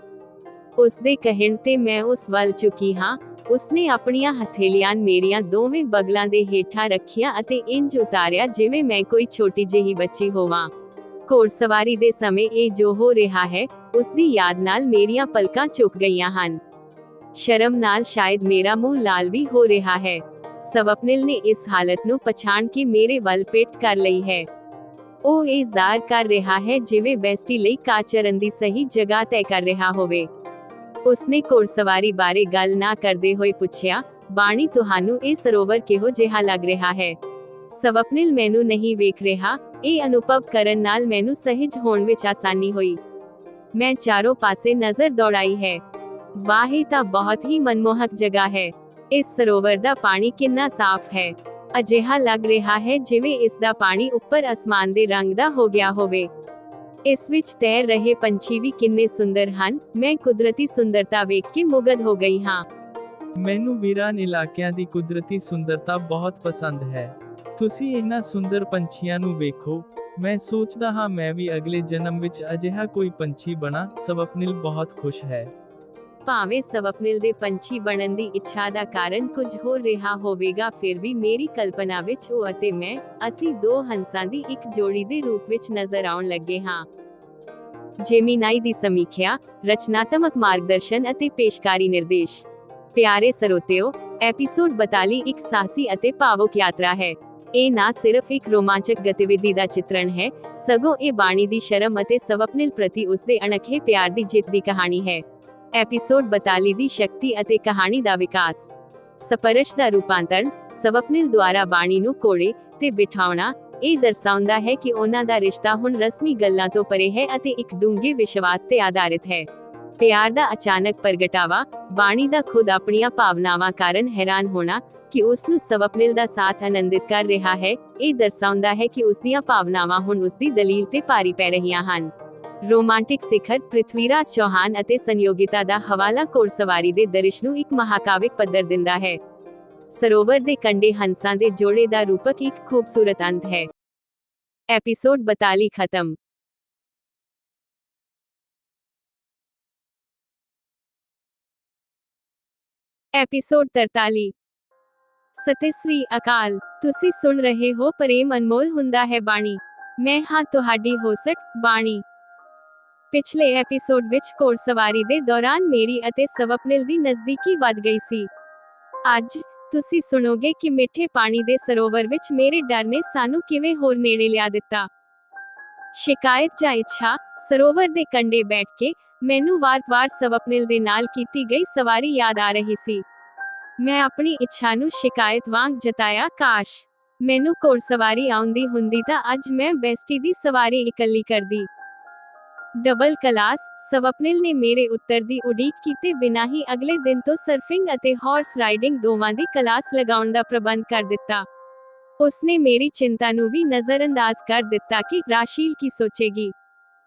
Speaker 1: ਉਸ ਦੇ ਕਹਿਣ ਤੇ ਮੈਂ ਉਸ ਵੱਲ ਝੁਕੀ ਹਾਂ। ਉਸਨੇ ਆਪਣੀਆਂ ਹਥੇਲੀਆਂ ਮੇਰੀਆਂ ਦੋਵੇਂ ਬਗਲਾਂ ਦੇ ਹੇਠਾਂ ਰੱਖੀਆਂ ਅਤੇ ਇੰਜ ਉਤਾਰਿਆ ਜਿਵੇਂ ਮੈਂ ਕੋਈ ਛੋਟੀ ਜਿਹੀ ਬੱਚੀ ਹੋਵਾਂ। ਘੋੜਸਵਾਰੀ ਦੇ ਸਮੇਂ ਇਹ ਜੋ ਹੋ ਰਿਹਾ ਹੈ, ਉਸ ਦੀ ਯਾਦ ਨਾਲ ਮੇਰੀਆਂ ਪਲਕਾਂ ਝੁਕ ਗਈਆਂ ਹਨ। ਸ਼ਰਮ ਨਾਲ ਸ਼ਾਇਦ ਮੇਰਾ ਮੂੰਹ ਲਾਲ ਵੀ ਹੋ ਰਿਹਾ ਹੈ। ਸਵਪਨਿਲ ਨੇ ਇਸ ਹਾਲਤ ਨੂੰ ਪਛਾਣ ਕੇ ਮੇਰੇ ਵੱਲ ਪਿੱਠ ਕਰ ਲਈ ਹੈ। ਉਹ ਇਹ ਜ਼ਾਹਰ ਕਰ ਰਿਹਾ ਹੈ ਜਿਵੇਂ ਬੈਸਟੀ ਲਈ ਕਾਚਰਨ ਦੀ ਸਹੀ ਜਗ੍ਹਾ ਤੈਅ ਕਰ ਰਿਹਾ ਹੋਵੇ। ਉਸਨੇ ਘੋੜਸਵਾਰੀ ਬਾਰੇ ਗੱਲ ਨਾ ਕਰਦੇ ਹੋਏ ਪੁੱਛਿਆ, ਬਾਣੀ ਤੁਹਾਨੂੰ ਇਹ ਸਰੋਵਰ ਕਿਹੋ ਜਿਹਾ ਲੱਗ ਰਿਹਾ ਹੈ? ਸਵਪਨਿਲ ਮੈਨੂੰ ਨਹੀਂ ਵੇਖ ਰਿਹਾ। ਇਹ ਅਨੁਭਵ ਕਰਨ ਨਾਲ ਮੈਨੂੰ ਸਹਿਜ ਹੋਣ ਵਿੱਚ ਆਸਾਨੀ ਹੋਈ। ਮੈਂ ਚਾਰੋਂ ਪਾਸੇ ਨਜ਼ਰ ਦੌੜਾਈ ਹੈ। ਵਾਹ, ਇਹ ਤਾਂ ਬਹੁਤ ਹੀ ਮਨਮੋਹਕ ਜਗ੍ਹਾ ਹੈ। ਇਸ ਸਰੋਵਰ ਦਾ ਪਾਣੀ ਕਿੰਨਾ ਸਾਫ਼ ਹੈ। ਅਜਿਹਾ ਲੱਗ ਰਿਹਾ ਹੈ ਜਿਵੇਂ ਇਸ ਦਾ ਪਾਣੀ ਉੱਪਰ ਅਸਮਾਨ ਦੇ ਰੰਗ ਦਾ ਹੋ ਗਿਆ ਹੋਵੇ। ਇਸ ਵਿੱਚ ਤੈਰ ਰਹੇ ਪੰਛੀ ਵੀ ਕਿੰਨੇ ਸੁੰਦਰ ਹਨ। ਮੈਂ ਕੁਦਰਤੀ ਸੁੰਦਰਤਾ ਵੇਖ ਕੇ ਮੁਗਧ ਹੋ ਗਈ ਹਾਂ।
Speaker 2: ਮੈਨੂੰ ਵੀਰਾਨ ਇਲਾਕਿਆਂ ਦੀ ਕੁਦਰਤੀ ਸੁੰਦਰਤਾ ਬਹੁਤ ਪਸੰਦ ਹੈ। ਤੁਸੀਂ ਇਹਨਾਂ ਸੁੰਦਰ ਪੰਛੀਆਂ ਨੂੰ ਵੇਖੋ। ਮੈਂ ਸੋਚਦਾ ਹਾਂ ਮੈਂ ਵੀ ਅਗਲੇ ਜਨਮ ਵਿੱਚ ਅਜਿਹਾ ਕੋਈ ਪੰਛੀ ਬਣਾ। ਸਵਪਨਿਲ ਬਹੁਤ ਖੁਸ਼ ਹੈ।
Speaker 1: ਭਾਵੇਂ ਸਵਪਨਿਲ ਦੇ ਪੰਛੀ ਬਣਨ ਦੀ ਇੱਛਾ ਦਾ ਕਾਰਨ ਕੁਝ ਹੋਰ ਰਿਹਾ ਹੋਵੇਗਾ, ਫਿਰ ਵੀ ਮੇਰੀ ਕਲਪਨਾ ਵਿੱਚ ਉਹ ਅਤੇ ਮੈਂ, ਅਸੀਂ ਦੋ ਹੰਸਾਂ ਦੀ ਇੱਕ ਜੋੜੀ ਦੇ ਰੂਪ ਵਿੱਚ ਨਜ਼ਰ ਆਉਣ ਲੱਗੇ ਹਾਂ। ਜੇਮੀਨਾਈ ਦੀ ਸਮੀਖਿਆ, ਰਚਨਾਤਮਕ ਮਾਰਗਦਰਸ਼ਨ ਅਤੇ ਪੇਸ਼ਕਾਰੀ ਨਿਰਦੇਸ਼। ਪਿਆਰੇ ਸਰੋਤਿਓ, ਐਪੀਸੋਡ 42 ਇੱਕ ਸਾਹਸੀ ਅਤੇ ਭਾਵੁਕ ਯਾਤਰਾ ਹੈ। ਇਹ ਨਾ ਸਿਰਫ ਇੱਕ ਰੋਮਾਂਚਕ ਗਤੀਵਿਧੀ ਦਾ ਚਿੱਤਰਣ ਹੈ, ਸਗੋਂ ਇਹ ਬਾਣੀ ਦੀ ਸ਼ਰਮ ਅਤੇ ਸਵਪਨਿਲ ਪ੍ਰਤੀ ਉਸਦੇ ਅਣਖੇ ਪਿਆਰ ਦੀ ਜਿੱਤ ਦੀ ਕਹਾਣੀ ਹੈ। ਐਪੀਸੋਡ 42 ਦੀ ਸ਼ਕਤੀ ਅਤੇ ਕਹਾਣੀ ਦਾ ਵਿਕਾਸ। ਸਪਰਸ਼ ਦਾ ਰੂਪਾਂਤਰਣ, ਸਵਪਨਿਲ ਦੁਆਰਾ ਬਾਣੀ ਨੂੰ ਘੋੜੇ ਤੇ ਬਿਠਾਉਣਾ, ਇਹ ਦਰਸਾਉਂਦਾ ਹੈ ਕਿ ਉਹਨਾਂ ਦਾ ਰਿਸ਼ਤਾ ਹੁਣ ਰਸਮੀ ਗੱਲਾਂ ਤੋਂ ਪਰੇ ਹੈ ਅਤੇ ਇੱਕ ਡੂੰਘੇ ਵਿਸ਼ਵਾਸ ਤੇ ਆਧਾਰਿਤ ਹੈ। ਪਿਆਰ ਦਾ ਅਚਾਨਕ ਪ੍ਰਗਟਾਵਾ, ਬਾਣੀ ਦਾ ਖੁਦ ਆਪਣੀਆਂ ਭਾਵਨਾਵਾਂ ਕਾਰਨ ਹੈਰਾਨ ਹੋਣਾ ਕਿ ਉਸ ਨੂੰ ਸਵਪਨਿਲ ਦਾ ਸਾਥ ਆਨੰਦਿਤ ਕਰ ਰਿਹਾ ਹੈ, ਇਹ ਦਰਸਾਉਂਦਾ ਹੈ ਕਿ ਉਸਦੀਆਂ ਭਾਵਨਾਵਾਂ ਹੁਣ ਉਸਦੀ ਦਲੀਲ ਤੇ ਭਾਰੀ ਪੈ ਰਹੀਆਂ ਹਨ। ਰੋਮਾਂਟਿਕ ਸਿਖਰ, ਪ੍ਰਿਥਵੀਰਾਜ ਚੌਹਾਨ ਅਤੇ ਸੰਯੋਗਿਤਾ ਦਾ ਹਵਾਲਾ ਘੋੜਸਵਾਰੀ ਦੇ ਦ੍ਰਿਸ਼ ਨੂੰ ਇੱਕ ਮਹਾਕਾਵਿਕ ਪੱਧਰ ਦਿੰਦਾ ਹੈ। ਸਰੋਵਰ ਦੇ ਕੰਢੇ ਹੰਸਾਂ ਦੇ ਜੋੜੇ ਦਾ ਰੂਪਕ ਇੱਕ ਖੂਬਸੂਰਤ ਅੰਤ ਹੈ। ਐਪੀਸੋਡ 42 ਖਤਮ। ਐਪੀਸੋਡ 43। ਸਤਿ ਸ੍ਰੀ ਅਕਾਲ। ਤੁਸੀਂ ਸੁਣ ਰਹੇ ਹੋ ਪ੍ਰੇਮ ਅਨਮੋਲ ਹੁੰਦਾ ਹੈ ਬਾਣੀ। ਮੈਂ ਹਾਂ ਤੁਹਾਡੀ ਹੋਸਟ, ਬਾਣੀ। ਪਿਛਲੇ ਐਪੀਸੋਡ ਵਿੱਚ ਘੋੜਸਵਾਰੀ ਦੇ ਦੌਰਾਨ ਮੇਰੀ ਅਤੇ ਸਵਪਨਿਲ ਦੀ ਨਜ਼ਦੀਕੀ ਵੱਧ ਗਈ ਸੀ। ਅੱਜ ਤੁਸੀਂ ਸੁਣੋਗੇ ਕਿ ਮਿੱਠੇ ਪਾਣੀ ਦੇ ਸਰੋਵਰ ਵਿੱਚ ਮੇਰੇ ਡਰ ਨੇ ਸਾਨੂੰ ਕਿਵੇਂ ਹੋਰ ਨੇੜੇ ਲਿਆ ਦਿੱਤਾ। ਸ਼ਿਕਾਇਤ ਜਾਂ ਇੱਛਾ। ਸਰੋਵਰ ਦੇ ਕੰਢੇ ਬੈਠ ਕੇ ਮੈਨੂੰ ਵਾਰ-ਵਾਰ ਸਵਪਨਿਲ ਦੇ ਨਾਲ ਕੀਤੀ ਗਈ ਸਵਾਰੀ ਯਾਦ ਆ ਰਹੀ ਸੀ। ਮੈਂ ਆਪਣੀ ਇੱਛਾ ਨੂੰ ਸ਼ਿਕਾਇਤ ਵਾਂਗ ਜਤਾਇਆ, ਕਾਸ਼ ਮੈਨੂੰ ਘੋੜਸਵਾਰੀ ਆਉਂਦੀ ਹੁੰਦੀ ਤਾਂ ਅੱਜ ਮੈਂ ਬੈਸਟੀ ਦੀ ਸਵਾਰੀ ਇਕੱਲੀ ਕਰਦੀ। Double class. ਸਵਪਨਿਲ ਨੇ ਮੇਰੇ ਉੱਤਰ ਦੀ ਉਡੀਕ ਕੀਤੇ ਬਿਨਾਂ ਹੀ ਅਗਲੇ ਦਿਨ ਤੋਂ ਸਰਫਿੰਗ ਅਤੇ ਹਾਰਸ ਰਾਈਡਿੰਗ ਦੋਵਾਂ ਦੀ ਕਲਾਸ ਲਗਾਉਣ ਦਾ ਪ੍ਰਬੰਧ ਕਰ ਦਿੱਤਾ। ਉਸਨੇ ਮੇਰੀ ਚਿੰਤਾ ਨੂੰ ਵੀ ਨਜ਼ਰਅੰਦਾਜ਼ ਕਰ ਦਿੱਤਾ ਕਿ ਰਾਸ਼ੀਲ ਕੀ ਸੋਚੇਗੀ।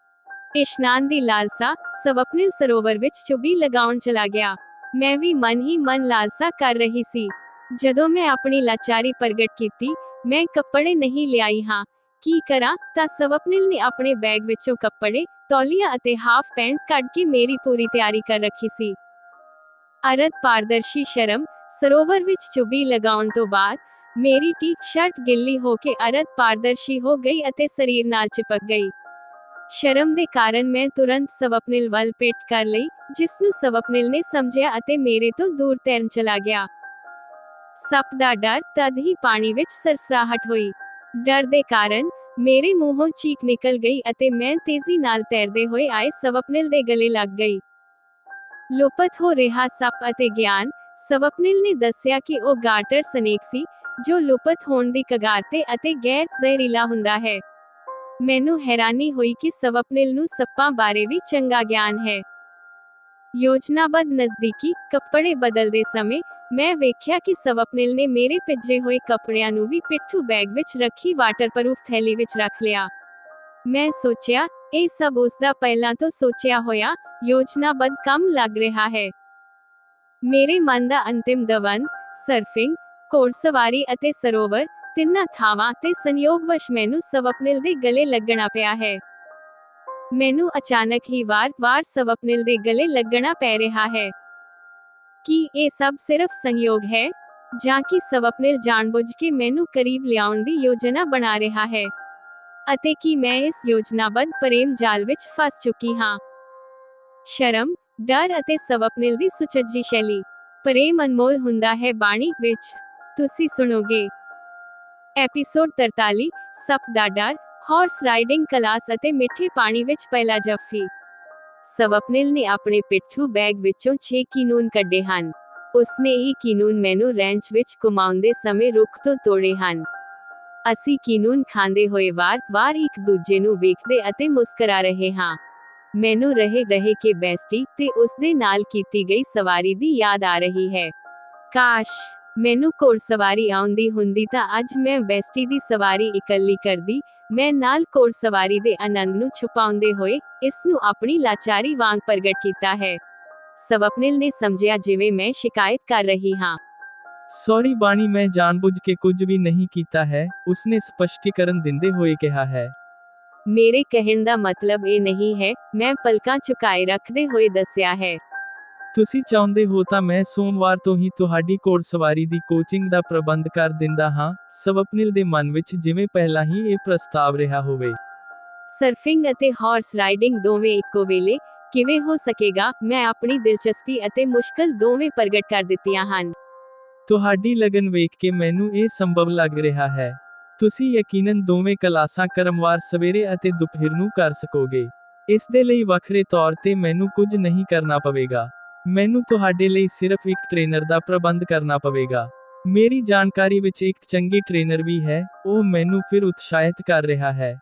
Speaker 1: ਇਸ਼ਨਾਨ ਦੀ ਲਾਲਸਾ। ਸਵਪਨਿਲ ਸਰੋਵਰ ਵਿੱਚ ਚੁਬੀ ਲਗਾਉਣ ਚਲਾ ਗਿਆ। ਮੈਂ ਵੀ ਮਨ ਹੀ ਮਨ ਲਾਲਸਾ ਕਰ ਰਹੀ ਸੀ। ਜਦੋਂ ਮੈਂ ਆਪਣੀ ਲਾਚਾਰੀ ਪ੍ਰਗਟ ਕੀਤੀ, ਮੈਂ ਕੱਪੜੇ ਨਹੀਂ ਲਿਆਈ ਹਾਂ, ਕੀ ਕਰਾਂ, ਤਾਂ ਸਵਪਨਿਲ ਨੇ ਆਪਣੇ ਬੈਗ ਵਿੱਚੋਂ ਕੱਪੜੇ, ਤੌਲੀਆ ਅਤੇ ਹਾਫ ਪੈਂਟ ਕੱਢ ਕੇ ਮੇਰੀ ਪੂਰੀ ਤਿਆਰੀ ਕਰ ਰੱਖੀ ਸੀ। ਅਰਧ ਪਾਰਦਰਸ਼ੀ ਸ਼ਰਮ। ਸਰੋਵਰ ਵਿੱਚ ਚੁਬੀ ਲਗਾਉਣ ਤੋਂ ਬਾਅਦ ਮੇਰੀ ਟੀ-ਸ਼ਰਟ ਗਿੱਲੀ ਹੋ ਕੇ ਅਰਧ ਪਾਰਦਰਸ਼ੀ ਹੋ ਗਈ ਅਤੇ ਸਰੀਰ ਨਾਲ ਚਿਪਕ ਗਈ। ਸ਼ਰਮ ਦੇ ਕਾਰਨ ਮੈਂ ਤੁਰੰਤ ਸਵਪਨਿਲ ਵੱਲ ਪਿੱਠ ਕਰ ਲਈ, ਜਿਸ ਨੂੰ ਸਵਪਨਿਲ ਨੇ ਸਮਝਿਆ ਅਤੇ ਮੇਰੇ ਤੋਂ ਦੂਰ ਤੈਰਨ ਚਲਾ ਗਿਆ। ਸੱਪ ਦਾ ਡਰ। ਤਦ ਹੀ ਪਾਣੀ ਵਿੱਚ ਸਰਸਰਾਹਟ ਹੋਈ। ਡਰ ਦੇ ਕਾਰਨ ਮੇਰੇ ਮੂੰਹੋਂ ਚੀਕ ਨਿਕਲ ਗਈ ਅਤੇ ਮੈਂ ਤੇਜ਼ੀ ਨਾਲ ਤੈਰਦੇ ਹੋਏ ਆਏ ਸਵਪਨਿਲ ਦੇ ਗਲੇ ਲੱਗ ਗਈ। ਲੁਪਤ ਹੋ ਰਿਹਾ ਸੱਪ ਅਤੇ ਗਿਆਨ। ਸਵਪਨਿਲ ਨੇ ਦੱਸਿਆ ਕਿ ਉਹ ਗਾਰਟਰ ਸਨੇਕ ਸੀ, ਜੋ ਲੁਪਤ ਹੋਣ ਦੀ ਕਗਾਰ ਤੇ ਅਤੇ ਗੈਰ ਜ਼ਹਿਰੀਲਾ ਹੁੰਦਾ ਹੈ। ਮੈਨੂੰ ਹੈਰਾਨੀ ਹੋਈ ਕਿ ਸਵਪਨਿਲ ਨੂੰ ਸੱਪਾਂ ਬਾਰੇ ਵੀ ਚੰਗਾ ਗਿਆਨ ਹੈ। ਯੋਜਨਾਬੱਧ ਨਜ਼ਦੀਕੀ ਕੱਪੜੇ ਬਦਲਦੇ ਸਮੇਂ ਮੈਂ ਵੇਖਿਆ ਕਿ ਸਵਪਨਿਲ ਨੇ ਮੇਰੇ ਭਿੱਜੇ ਹੋਏ ਕੱਪੜਿਆਂ ਨੂੰ ਵੀ ਪਿੱਠੂ ਬੈਗ ਵਿੱਚ ਰੱਖੀ ਵਾਟਰਪਰੂਫ ਥੈਲੀ ਵਿੱਚ ਰੱਖ ਲਿਆ। ਮੈਂ ਸੋਚਿਆ, ਇਹ ਸਭ ਉਸ ਦਾ ਪਹਿਲਾਂ ਤੋਂ ਸੋਚਿਆ ਹੋਇਆ, ਯੋਜਨਾਬੱਧ ਕੰਮ ਲੱਗ ਰਿਹਾ ਹੈ। ਮੇਰੇ ਮਨ ਦਾ ਅੰਤਿਮ ਦਵੰਦ, ਸਰਫਿੰਗ, ਘੋੜਸਵਾਰੀ ਅਤੇ ਸਰੋਵਰ, ਤਿੰਨਾਂ ਥਾਵਾਂ ਤੇ ਸੰਯੋਗਵਸ਼ ਮੈਨੂੰ ਸਵਪਨਿਲ ਦੇ ਗਲੇ ਲੱਗਣਾ ਪਿਆ ਹੈ। ਮੈਨੂੰ ਅਚਾਨਕ ਹੀ ਵਾਰ-ਵਾਰ ਸਵਪਨਿਲ ਦੇ ਗਲੇ ਲੱਗਣਾ ਪੈ ਰਿਹਾ ਹੈ। ਕੀ ਇਹ ਸਭ ਸਿਰਫ ਸੰਯੋਗ ਹੈ, ਜਾਂ ਕਿ ਸਵਪਨਿਲ ਜਾਣਬੁੱਝ ਕੇ ਮੈਨੂੰ ਕਰੀਬ ਲਿਆਉਣ ਦੀ ਯੋਜਨਾ ਬਣਾ ਰਿਹਾ ਹੈ? ਅਤੇ ਕੀ ਮੈਂ ਇਸ ਯੋਜਨਾਬੱਧ ਪ੍ਰੇਮ ਜਾਲ ਵਿੱਚ ਫਸ ਚੁੱਕੀ ਹਾਂ? ਸ਼ਰਮ, ਡਰ ਅਤੇ ਸਵਪਨਿਲ ਦੀ ਸੁਚੱਜੀ ਸ਼ੈਲੀ। ਪ੍ਰੇਮ ਅਨਮੋਲ ਹੁੰਦਾ ਹੈ ਬਾਣੀ ਵਿੱਚ ਤੁਸੀਂ ਸੁਣੋਗੇ। ਐਪੀਸੋਡ 43, ਸੱਪ ਦਾ ਡਰ, ਹਾਰਸ ਰਾਈਡਿੰਗ ਕਲਾਸ ਅਤੇ ਮਿੱਠੇ ਪਾਣੀ ਵਿੱਚ ਪਹਿਲਾ ਜੱਫੀ। ਸਵਪਨਿਲ ਨੇ ਆਪਣੇ ਪਿੱਠੂ ਬੈਗ ਵਿੱਚੋਂ 6 ਕਿਨੂਨ ਕੱਢੇ ਹਨ। ਉਸਨੇ ਇਹ ਕਿਨੂਨ ਮੈਨੂੰ ਰੈਂਚ ਵਿੱਚ ਘੁਮਾਉਂਦੇ ਸਮੇਂ ਰੁੱਖ ਤੋਂ ਤੋੜੇ ਹਨ। ਅਸੀਂ ਕਿਨੂਨ ਖਾਂਦੇ ਹੋਏ ਵਾਰ-ਵਾਰ ਇੱਕ ਦੂਜੇ ਨੂੰ ਵੇਖਦੇ ਅਤੇ ਮੁਸਕਰਾ ਰਹੇ ਹਾਂ। ਮੈਨੂੰ ਰਹੇ ਕੇ ਬੈਸਟੀ ਤੇ ਉਸਦੇ ਨਾਲ ਕੀਤੀ ਗਈ ਸਵਾਰੀ ਦੀ ਯਾਦ ਆ ਰਹੀ ਹੈ। ਕਾਸ਼ ਮੈਨੂੰ ਘੋੜਸਵਾਰੀ ਆਉਂਦੀ ਹੁੰਦੀ ਤਾਂ ਅੱਜ ਮੈਂ ਬੈਸਟੀ ਦੀ ਸਵਾਰੀ ਇਕੱਲੀ ਕਰਦੀ। ਮੈਂ ਨਾਲ ਘੋੜਸਵਾਰੀ ਦੇ ਆਨੰਦ ਨੂੰ ਛੁਪਾਉਂਦੇ ਹੋਏ ਇਸ ਨੂੰ ਆਪਣੀ ਲਾਚਾਰੀ ਵਾਂਗ ਪ੍ਰਗਟ ਕੀਤਾ ਹੈ। ਸਵਪਨਿਲ ਨੇ ਸਮਝਿਆ ਜਿਵੇਂ ਮੈਂ ਸ਼ਿਕਾਇਤ ਕਰ ਰਹੀ ਹਾਂ।
Speaker 2: ਸੌਰੀ ਬਾਣੀ, ਮੈਂ ਜਾਣਬੁੱਝ ਕੇ ਕੁਝ ਵੀ ਨਹੀਂ ਕੀਤਾ ਹੈ, ਉਸਨੇ ਸਪਸ਼ਟੀਕਰਨ ਦਿੰਦੇ ਹੋਏ ਕਿਹਾ ਹੈ।
Speaker 1: ਮੇਰੇ ਕਹਿਣ ਦਾ ਮਤਲਬ ਇਹ ਨਹੀਂ ਹੈ, ਮੈਂ ਪਲਕਾਂ ਝੁਕਾਏ ਰੱਖਦੇ ਹੋਏ ਦੱਸਿਆ ਹੈ।
Speaker 2: ਤੁਸੀਂ ਚਾਹੁੰਦੇ ਹੋ ਤਾਂ ਮੈਂ ਸੋਮਵਾਰ ਤੋਂ ਹੀ ਤੁਹਾਡੀ ਘੋੜਸਵਾਰੀ ਦੀ ਕੋਚਿੰਗ ਦਾ ਪ੍ਰਬੰਧ ਕਰ ਦਿੰਦਾ ਹਾਂ। ਸਵਪਨਿਲ ਦੇ ਮਨ ਵਿੱਚ ਜਿਵੇਂ ਪਹਿਲਾਂ ਹੀ ਇਹ ਪ੍ਰਸਤਾਵ ਰਿਹਾ ਹੋਵੇ।
Speaker 1: ਸਰਫਿੰਗ ਅਤੇ ਹਾਰਸ ਰਾਈਡਿੰਗ ਦੋਵੇਂ ਇੱਕੋ ਵੇਲੇ ਕਿਵੇਂ ਹੋ ਸਕੇਗਾ? ਮੈਂ ਆਪਣੀ ਦਿਲਚਸਪੀ ਅਤੇ ਮੁਸ਼ਕਲ ਦੋਵੇਂ ਪ੍ਰਗਟ ਕਰ ਦਿੱਤੀਆਂ ਹਨ।
Speaker 2: ਤੁਹਾਡੀ ਲਗਨ ਵੇਖ ਕੇ ਮੈਨੂੰ ਇਹ ਸੰਭਵ ਲੱਗ ਰਿਹਾ ਹੈ। ਤੁਸੀਂ ਯਕੀਨਨ ਦੋਵੇਂ ਕਲਾਸਾਂ ਕ੍ਰਮਵਾਰ ਸਵੇਰੇ ਅਤੇ ਦੁਪਹਿਰ ਨੂੰ ਕਰ ਸਕੋਗੇ। ਇਸ ਦੇ ਲਈ ਵੱਖਰੇ ਤੌਰ ਤੇ ਮੈਨੂੰ ਕੁਝ ਨਹੀਂ ਕਰਨਾ ਪਵੇਗਾ। ਮੈਨੂੰ ਤੁਹਾਡੇ ਲਈ ਸਿਰਫ ਇੱਕ ਟ੍ਰੇਨਰ ਦਾ ਪ੍ਰਬੰਧ ਕਰਨਾ ਪਵੇਗਾ। ਮੇਰੀ ਜਾਣਕਾਰੀ ਵਿੱਚ ਇੱਕ ਚੰਗੀ ਟ੍ਰੇਨਰ ਵੀ ਹੈ, ਉਹ ਮੈਨੂੰ ਫਿਰ ਉਤਸ਼ਾਹਿਤ ਕਰ ਰਿਹਾ ਹੈ।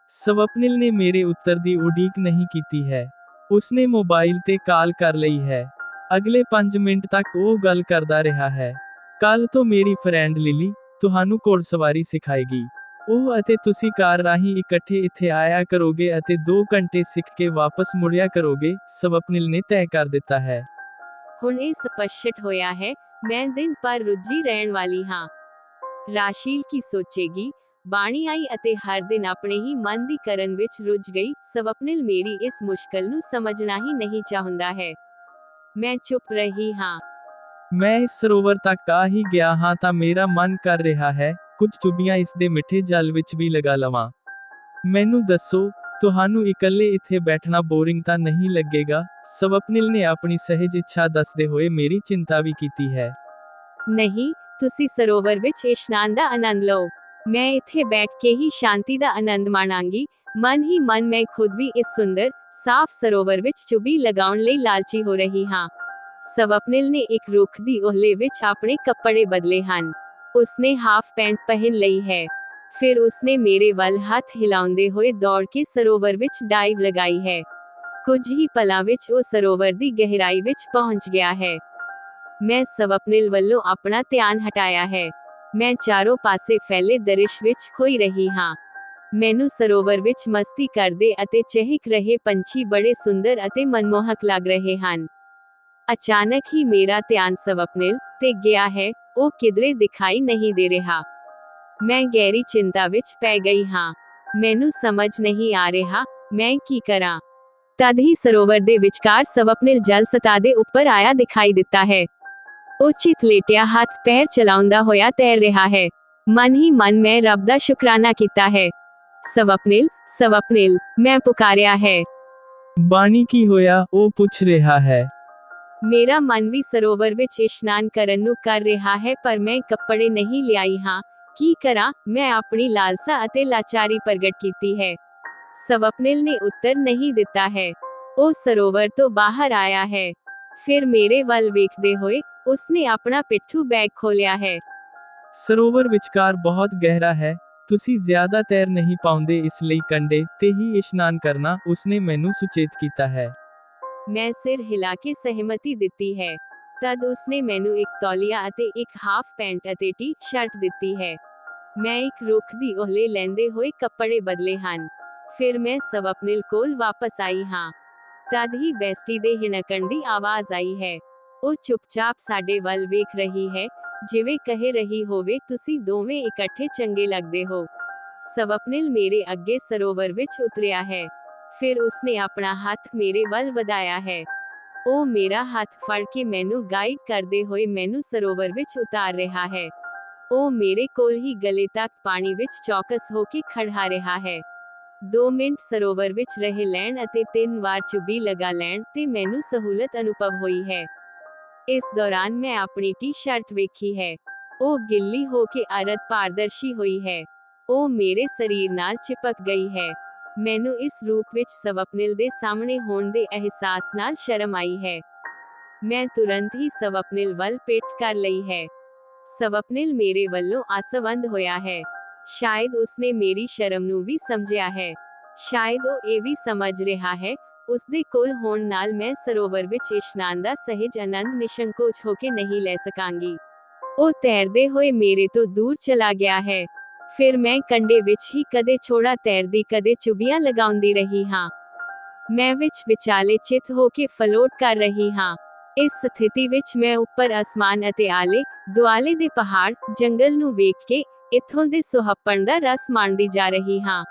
Speaker 2: ਸਵਪਨਿਲ ਨੇ ਮੇਰੇ ਉੱਤਰ ਦੀ ਉਡੀਕ ਨਹੀਂ ਕੀਤੀ ਹੈ। ਉਸਨੇ ਮੋਬਾਈਲ ਤੇ ਕਾਲ ਕਰ ਲਈ ਹੈ। ਅਗਲੇ 5 ਮਿੰਟ ਤੱਕ ਉਹ ਗੱਲ ਕਰਦਾ ਰਿਹਾ ਹੈ। ਕੱਲ ਤੋਂ ਮੇਰੀ ਫਰੈਂਡ ਲਿਲੀ ਤੁਹਾਨੂੰ ਘੋੜਸਵਾਰੀ ਸਿਖਾਏਗੀ। ਉਹ ਅਤੇ ਤੁਸੀਂ ਕਾਰ ਰਾਹੀਂ ਇਕੱਠੇ ਇੱਥੇ ਆਇਆ ਕਰੋਗੇ ਅਤੇ 2 ਘੰਟੇ ਸਿੱਖ ਕੇ ਵਾਪਸ ਮੁੜਿਆ ਕਰੋਗੇ, ਸਵਪਨਿਲ ਨੇ ਤੈਅ ਕਰ ਦਿੱਤਾ ਹੈ।
Speaker 1: ਹੁਣ ਇਹ ਸਪਸ਼ਟ ਹੋਇਆ ਹੈ, ਮੈਂ ਦਿਨ ਭਰ ਰੁੱਝੀ ਰਹਿਣ ਵਾਲੀ ਹਾਂ। ਰਾਸ਼ੀਲ ਕੀ ਸੋਚੇਗੀ? ਬਾਣੀ ਆਈ ਅਤੇ ਹਰ ਦਿਨ ਆਪਣੇ ਹੀ ਮਨ ਦੀ ਕਰਨ ਵਿੱਚ ਰੁੱਝ ਗਈ। ਸਵਪਨਿਲ ਮੇਰੀ ਇਸ ਮੁਸ਼ਕਲ ਨੂੰ ਸਮਝਣਾ ਹੀ ਨਹੀਂ ਚਾਹੁੰਦਾ ਹੈ। ਮੈਂ ਚੁੱਪ ਰਹੀ ਹਾਂ।
Speaker 2: ਮੈਂ ਇਸ ਸਰੋਵਰ ਤੱਕ ਆ ਹੀ ਗਿਆ ਹਾਂ ਤਾਂ ਮੇਰਾ ਮਨ ਕਰ ਰਿਹਾ ਹੈ, ਕੁਝ ਚੁੱਭੀਆਂ ਇਸ ਦੇ ਮਿੱਠੇ ਜਲ ਵਿੱਚ ਵੀ ਲਗਾ ਲਵਾਂ। ਮੈਨੂੰ ਦੱਸੋ, ਤੁਹਾਨੂੰ ਇਕੱਲੇ ਇੱਥੇ ਬੈਠਣਾ ਬੋਰਿੰਗ ਤਾਂ ਨਹੀਂ ਲੱਗੇਗਾ? ਸਵਪਨਿਲ ਨੇ ਆਪਣੀ ਸਹਿਜ ਇੱਛਾ ਦੱਸਦੇ ਹੋਏ ਮੇਰੀ ਚਿੰਤਾ ਵੀ ਕੀਤੀ ਹੈ।
Speaker 1: ਨਹੀਂ, ਤੁਸੀਂ ਸਰੋਵਰ ਵਿੱਚ ਇਸ਼ਨਾਨ ਦਾ ਆਨੰਦ ਲਓ। ਮੈਂ ਇੱਥੇ ਬੈਠ ਕੇ ਹੀ ਸ਼ਾਂਤੀ ਦਾ ਆਨੰਦ ਮਾਣਾਂਗੀ। ਮਨ ਹੀ ਮਨ ਮੈਂ ਖੁਦ ਵੀ ਇਸ ਸੁੰਦਰ, ਸਾਫ਼ ਸਰੋਵਰ ਵਿੱਚ ਚੁੱਭੀ ਲਗਾਉਣ ਲਈ ਲਾਲਚੀ ਹੋ ਰਹੀ ਹਾਂ। ਸਵਪਨਿਲ ਨੇ ਇੱਕ ਰੁੱਖ ਦੀ ਓਹਲੇ ਵਿੱਚ ਆਪਣੇ ਕੱਪੜੇ ਬਦਲੇ ਹਨ। ਉਸਨੇ ਹਾਫ ਪੈਂਟ ਪਹਿਨ ਲਈ ਹੈ। ਫਿਰ ਉਸਨੇ ਮੇਰੇ ਵੱਲ ਹੱਥ ਹਿਲਾਉਂਦੇ ਹੋਏ ਦੌੜ ਕੇ ਸਰੋਵਰ ਵਿੱਚ ਡਾਈਵ ਲਗਾਈ ਹੈ। ਕੁਝ ਹੀ ਪਲਾਂ ਵਿੱਚ ਉਹ ਸਰੋਵਰ ਦੀ ਗਹਿਰਾਈ ਵਿੱਚ ਪਹੁੰਚ ਗਿਆ ਹੈ। ਮੈਂ ਸਵਪਨਿਲ ਵੱਲੋਂ ਆਪਣਾ ਧਿਆਨ ਹਟਾਇਆ ਹੈ। ਮੈਂ ਚਾਰੋਂ ਪਾਸੇ ਫੈਲੇ ਦ੍ਰਿਸ਼ ਵਿੱਚ ਖੋਈ ਰਹੀ ਹਾਂ। ਮੈਨੂੰ ਸਰੋਵਰ ਵਿੱਚ ਮਸਤੀ ਕਰਦੇ ਅਤੇ ਚਹਿਕ ਰਹੇ ਪੰਛੀ ਬੜੇ ਸੁੰਦਰ ਅਤੇ ਮਨਮੋਹਕ ਲੱਗ ਰਹੇ ਹਨ। ਅਚਾਨਕ ਹੀ ਮੇਰਾ ਧਿਆਨ ਸਵਪਨਿਲ ਤੇ ਗਿਆ ਹੈ, ਉਹ ਕਿਧਰੇ ਦਿਖਾਈ ਨਹੀਂ ਦੇ ਰਿਹਾ। ਮੈਂ ਗਹਿਰੀ ਚਿੰਤਾ ਵਿੱਚ ਪੈ ਗਈ ਹਾਂ। ਮੈਨੂੰ ਸਮਝ ਨਹੀਂ ਆ ਰਿਹਾ, ਮੈਂ ਕੀ ਕਰਾਂ। ਤਦ ਹੀ ਸਰੋਵਰ ਦੇ ਵਿਚਕਾਰ ਸਵਪਨਿਲ ਜਲ ਸਤਹ ਦੇ ਉੱਪਰ ਆਇਆ ਦਿਖਾਈ ਦਿੱਤਾ ਹੈ। ਉਹ ਚਿਤ ਲੇਟਿਆ ਹੱਥ ਪੈਰ ਚਲਾਉਂਦਾ ਹੋਇਆ ਤੈਰ ਰਿਹਾ ਹੈ। ਮਨ ਹੀ ਮਨ ਮੈਂ ਰੱਬ ਦਾ ਸ਼ੁਕਰਾਨਾ ਕੀਤਾ ਹੈ। ਸਵਪਨਿਲ, ਸਵਪਨਿਲ, ਮੈਂ ਪੁਕਾਰਿਆ ਹੈ।
Speaker 2: ਬਾਣੀ ਕੀ ਹੋਇਆ? ਉਹ ਪੁੱਛ ਰਿਹਾ ਹੈ।
Speaker 1: ਮੇਰਾ ਮਨ ਵੀ ਸਰੋਵਰ ਵਿੱਚ ਇਸ਼ਨਾਨ ਕਰਨ ਨੂੰ ਕਰ ਰਿਹਾ ਹੈ, ਪਰ ਮੈਂ ਕੱਪੜੇ ਨਹੀਂ ਲਿਆਈ ਹਾਂ। ਕੀ ਕਰਾਂ? ਮੈਂ ਆਪਣੀ ਲਾਲਸਾ ਅਤੇ ਲਾਚਾਰੀ ਪ੍ਰਗਟ ਕੀਤੀ ਹੈ। ਸਵਪਨਿਲ ਨੇ ਉੱਤਰ ਨਹੀਂ ਦਿੱਤਾ ਹੈ। ਉਹ ਸਰੋਵਰ ਤੋਂ ਬਾਹਰ ਆਇਆ ਹੈ। ਫਿਰ ਮੇਰੇ ਵੱਲ ਵੇਖਦੇ ਹੋਏ ਉਸਨੇ ਆਪਣਾ ਪਿੱਠੂ ਬੈਗ ਖੋਲਿਆ ਹੈ।
Speaker 2: ਸਰੋਵਰ ਵਿਚਕਾਰ ਬਹੁਤ ਗਹਿਰਾ ਹੈ, ਤੁਸੀਂ ਜ਼ਿਆਦਾ ਤੈਰ ਨਹੀਂ ਪਾਉਂਦੇ, ਇਸ ਲਈ ਕੰਢੇ ਤੇ ਹੀ ਇਸ਼ਨਾਨ ਕਰਨਾ, ਉਸਨੇ ਮੈਨੂੰ ਸੁਚੇਤ ਕੀਤਾ ਹੈ।
Speaker 1: ਮੈਂ ਸਿਰ ਹਿਲਾ ਕੇ ਸਹਿਮਤੀ ਦਿੱਤੀ ਹੈ। ਤਦ ਉਸਨੇ ਮੈਨੂੰ ਇੱਕ ਤੌਲੀਆ ਅਤੇ ਇੱਕ ਹਾਫ ਪੈਂਟ ਅਤੇ ਟੀ-ਸ਼ਰਟ ਦਿੱਤੀ ਹੈ। ਮੈਂ ਇੱਕ ਰੁੱਖ ਦੀ ਓਹਲੇ ਲੈਂਦੇ ਹੋਏ ਕੱਪੜੇ ਬਦਲੇ ਹਨ। ਫਿਰ ਮੈਂ ਸਵਪਨਿਲ ਕੋਲ ਵਾਪਸ ਆਈ ਹਾਂ। ਤਦ ਹੀ ਬੈਸਟੀ ਦੇ ਹਿਣਕਣ ਦੀ ਆਵਾਜ਼ ਆਈ ਹੈ। ਉਹ ਚੁੱਪਚਾਪ ਸਾਡੇ ਵੱਲ ਵੇਖ ਰਹੀ ਹੈ, ਜਿਵੇਂ ਕਹਿ ਰਹੀ ਹੋਵੇ ਤੁਸੀਂ ਦੋਵੇਂ ਇਕੱਠੇ ਚੰਗੇ ਲੱਗਦੇ ਹੋ। ਸਵਪਨਿਲ ਮੇਰੇ ਅੱਗੇ ਸਰੋਵਰ ਵਿੱਚ ਉਤਰਿਆ ਹੈ। ਫਿਰ ਉਸਨੇ ਆਪਣਾ ਹੱਥ ਮੇਰੇ ਵੱਲ ਵਧਾਇਆ ਹੈ। ਉਹ ਮੇਰਾ ਹੱਥ ਫੜ ਕੇ ਮੈਨੂੰ ਗਾਈਡ ਕਰਦੇ ਹੋਏ ਮੈਨੂੰ ਸਰੋਵਰ ਵਿੱਚ ਉਤਾਰ ਰਿਹਾ ਹੈ। ਉਹ ਮੇਰੇ ਕੋਲ ਹੀ ਗਲੇ ਤੱਕ ਪਾਣੀ ਵਿੱਚ ਚੌਕਸ ਹੋ ਕੇ ਖੜਾ ਰਿਹਾ ਹੈ। 2 ਮਿੰਟ ਸਰੋਵਰ ਵਿੱਚ ਰਹਿ ਲੈਣ ਅਤੇ 3 ਵਾਰ ਚੁੱਭੀ ਲਗਾ ਲੈਣ ਤੇ ਮੈਨੂੰ ਸਹੂਲਤ ਅਨੁਭਵ ਹੋਈ ਹੈ। ਇਸ ਦੌਰਾਨ ਮੈਂ ਆਪਣੀ ਟੀ-ਸ਼ਰਟ ਵੇਖੀ ਹੈ। ਉਹ ਗਿੱਲੀ ਹੋ ਕੇ ਅਰਧ ਪਾਰਦਰਸ਼ੀ ਹੋਈ ਹੈ। ਉਹ ਮੇਰੇ ਸਰੀਰ ਨਾਲ ਚਿਪਕ ਗਈ ਹੈ। ਮੈਨੂੰ ਇਸ ਰੂਪ ਵਿੱਚ ਸਵਪਨਿਲ ਦੇ ਸਾਹਮਣੇ ਹੋਣ ਦੇ ਅਹਿਸਾਸ ਨਾਲ ਸ਼ਰਮ ਆਈ ਹੈ। ਮੈਂ ਤੁਰੰਤ ਹੀ ਸਵਪਨਿਲ ਵੱਲ ਪਿੱਠ ਕਰ ਲਈ ਹੈ। ਸਵਪਨਿਲ ਮੇਰੇ ਵੱਲੋਂ ਆਸਵੰਦ ਹੋਇਆ ਹੈ। ਸ਼ਾਇਦ ਉਸਨੇ ਮੇਰੀ ਸ਼ਰਮ ਨੂੰ ਵੀ ਸਮਝਿਆ ਹੈ। ਸ਼ਾਇਦ ਉਹ ਇਹ ਵੀ ਸਮਝ ਰਿਹਾ ਹੈ, ਉਸਦੇ ਕੋਲ ਹੋਣ ਨਾਲ ਮੈਂ ਸਰੋਵਰ ਵਿੱਚ ਇਸ਼ਨਾਨ ਦਾ ਸਹਿਜ ਆਨੰਦ ਨਿਸੰਕੋਚ ਹੋ ਕੇ ਨਹੀਂ ਲੈ ਸਕਾਂਗੀ। ਉਹ ਤੈਰਦੇ ਹੋਏ ਮੇਰੇ ਤੋਂ ਦੂਰ ਚਲਾ ਗਿਆ ਹੈ। ਫਿਰ ਮੈਂ ਕੰਢੇ ਵਿੱਚ ਹੀ ਕਦੇ ਛੋੜਾ ਤੈਰਦੀ ਕਦੇ ਚੁੱਭੀਆਂ ਲਗਾਉਂਦੀ ਰਹੀ ਹਾਂ। ਮੈਂ ਵਿੱਚ ਵਿਚਾਲੇ ਚਿੱਤ ਹੋ ਕੇ ਫਲੋਟ ਕਰ ਰਹੀ ਹਾਂ। ਇਸ ਸਥਿਤੀ ਵਿੱਚ ਮੈਂ ਉੱਪਰ ਅਸਮਾਨ ਅਤੇ ਆਲੇ ਦੁਆਲੇ ਦੇ ਪਹਾੜ ਜੰਗਲ ਨੂੰ ਵੇਖ ਕੇ ਇੱਥੋਂ ਦੇ ਸੁਹੱਪਣ ਦਾ ਰਸ ਮਾਣਦੀ ਜਾ ਰਹੀ ਹਾਂ।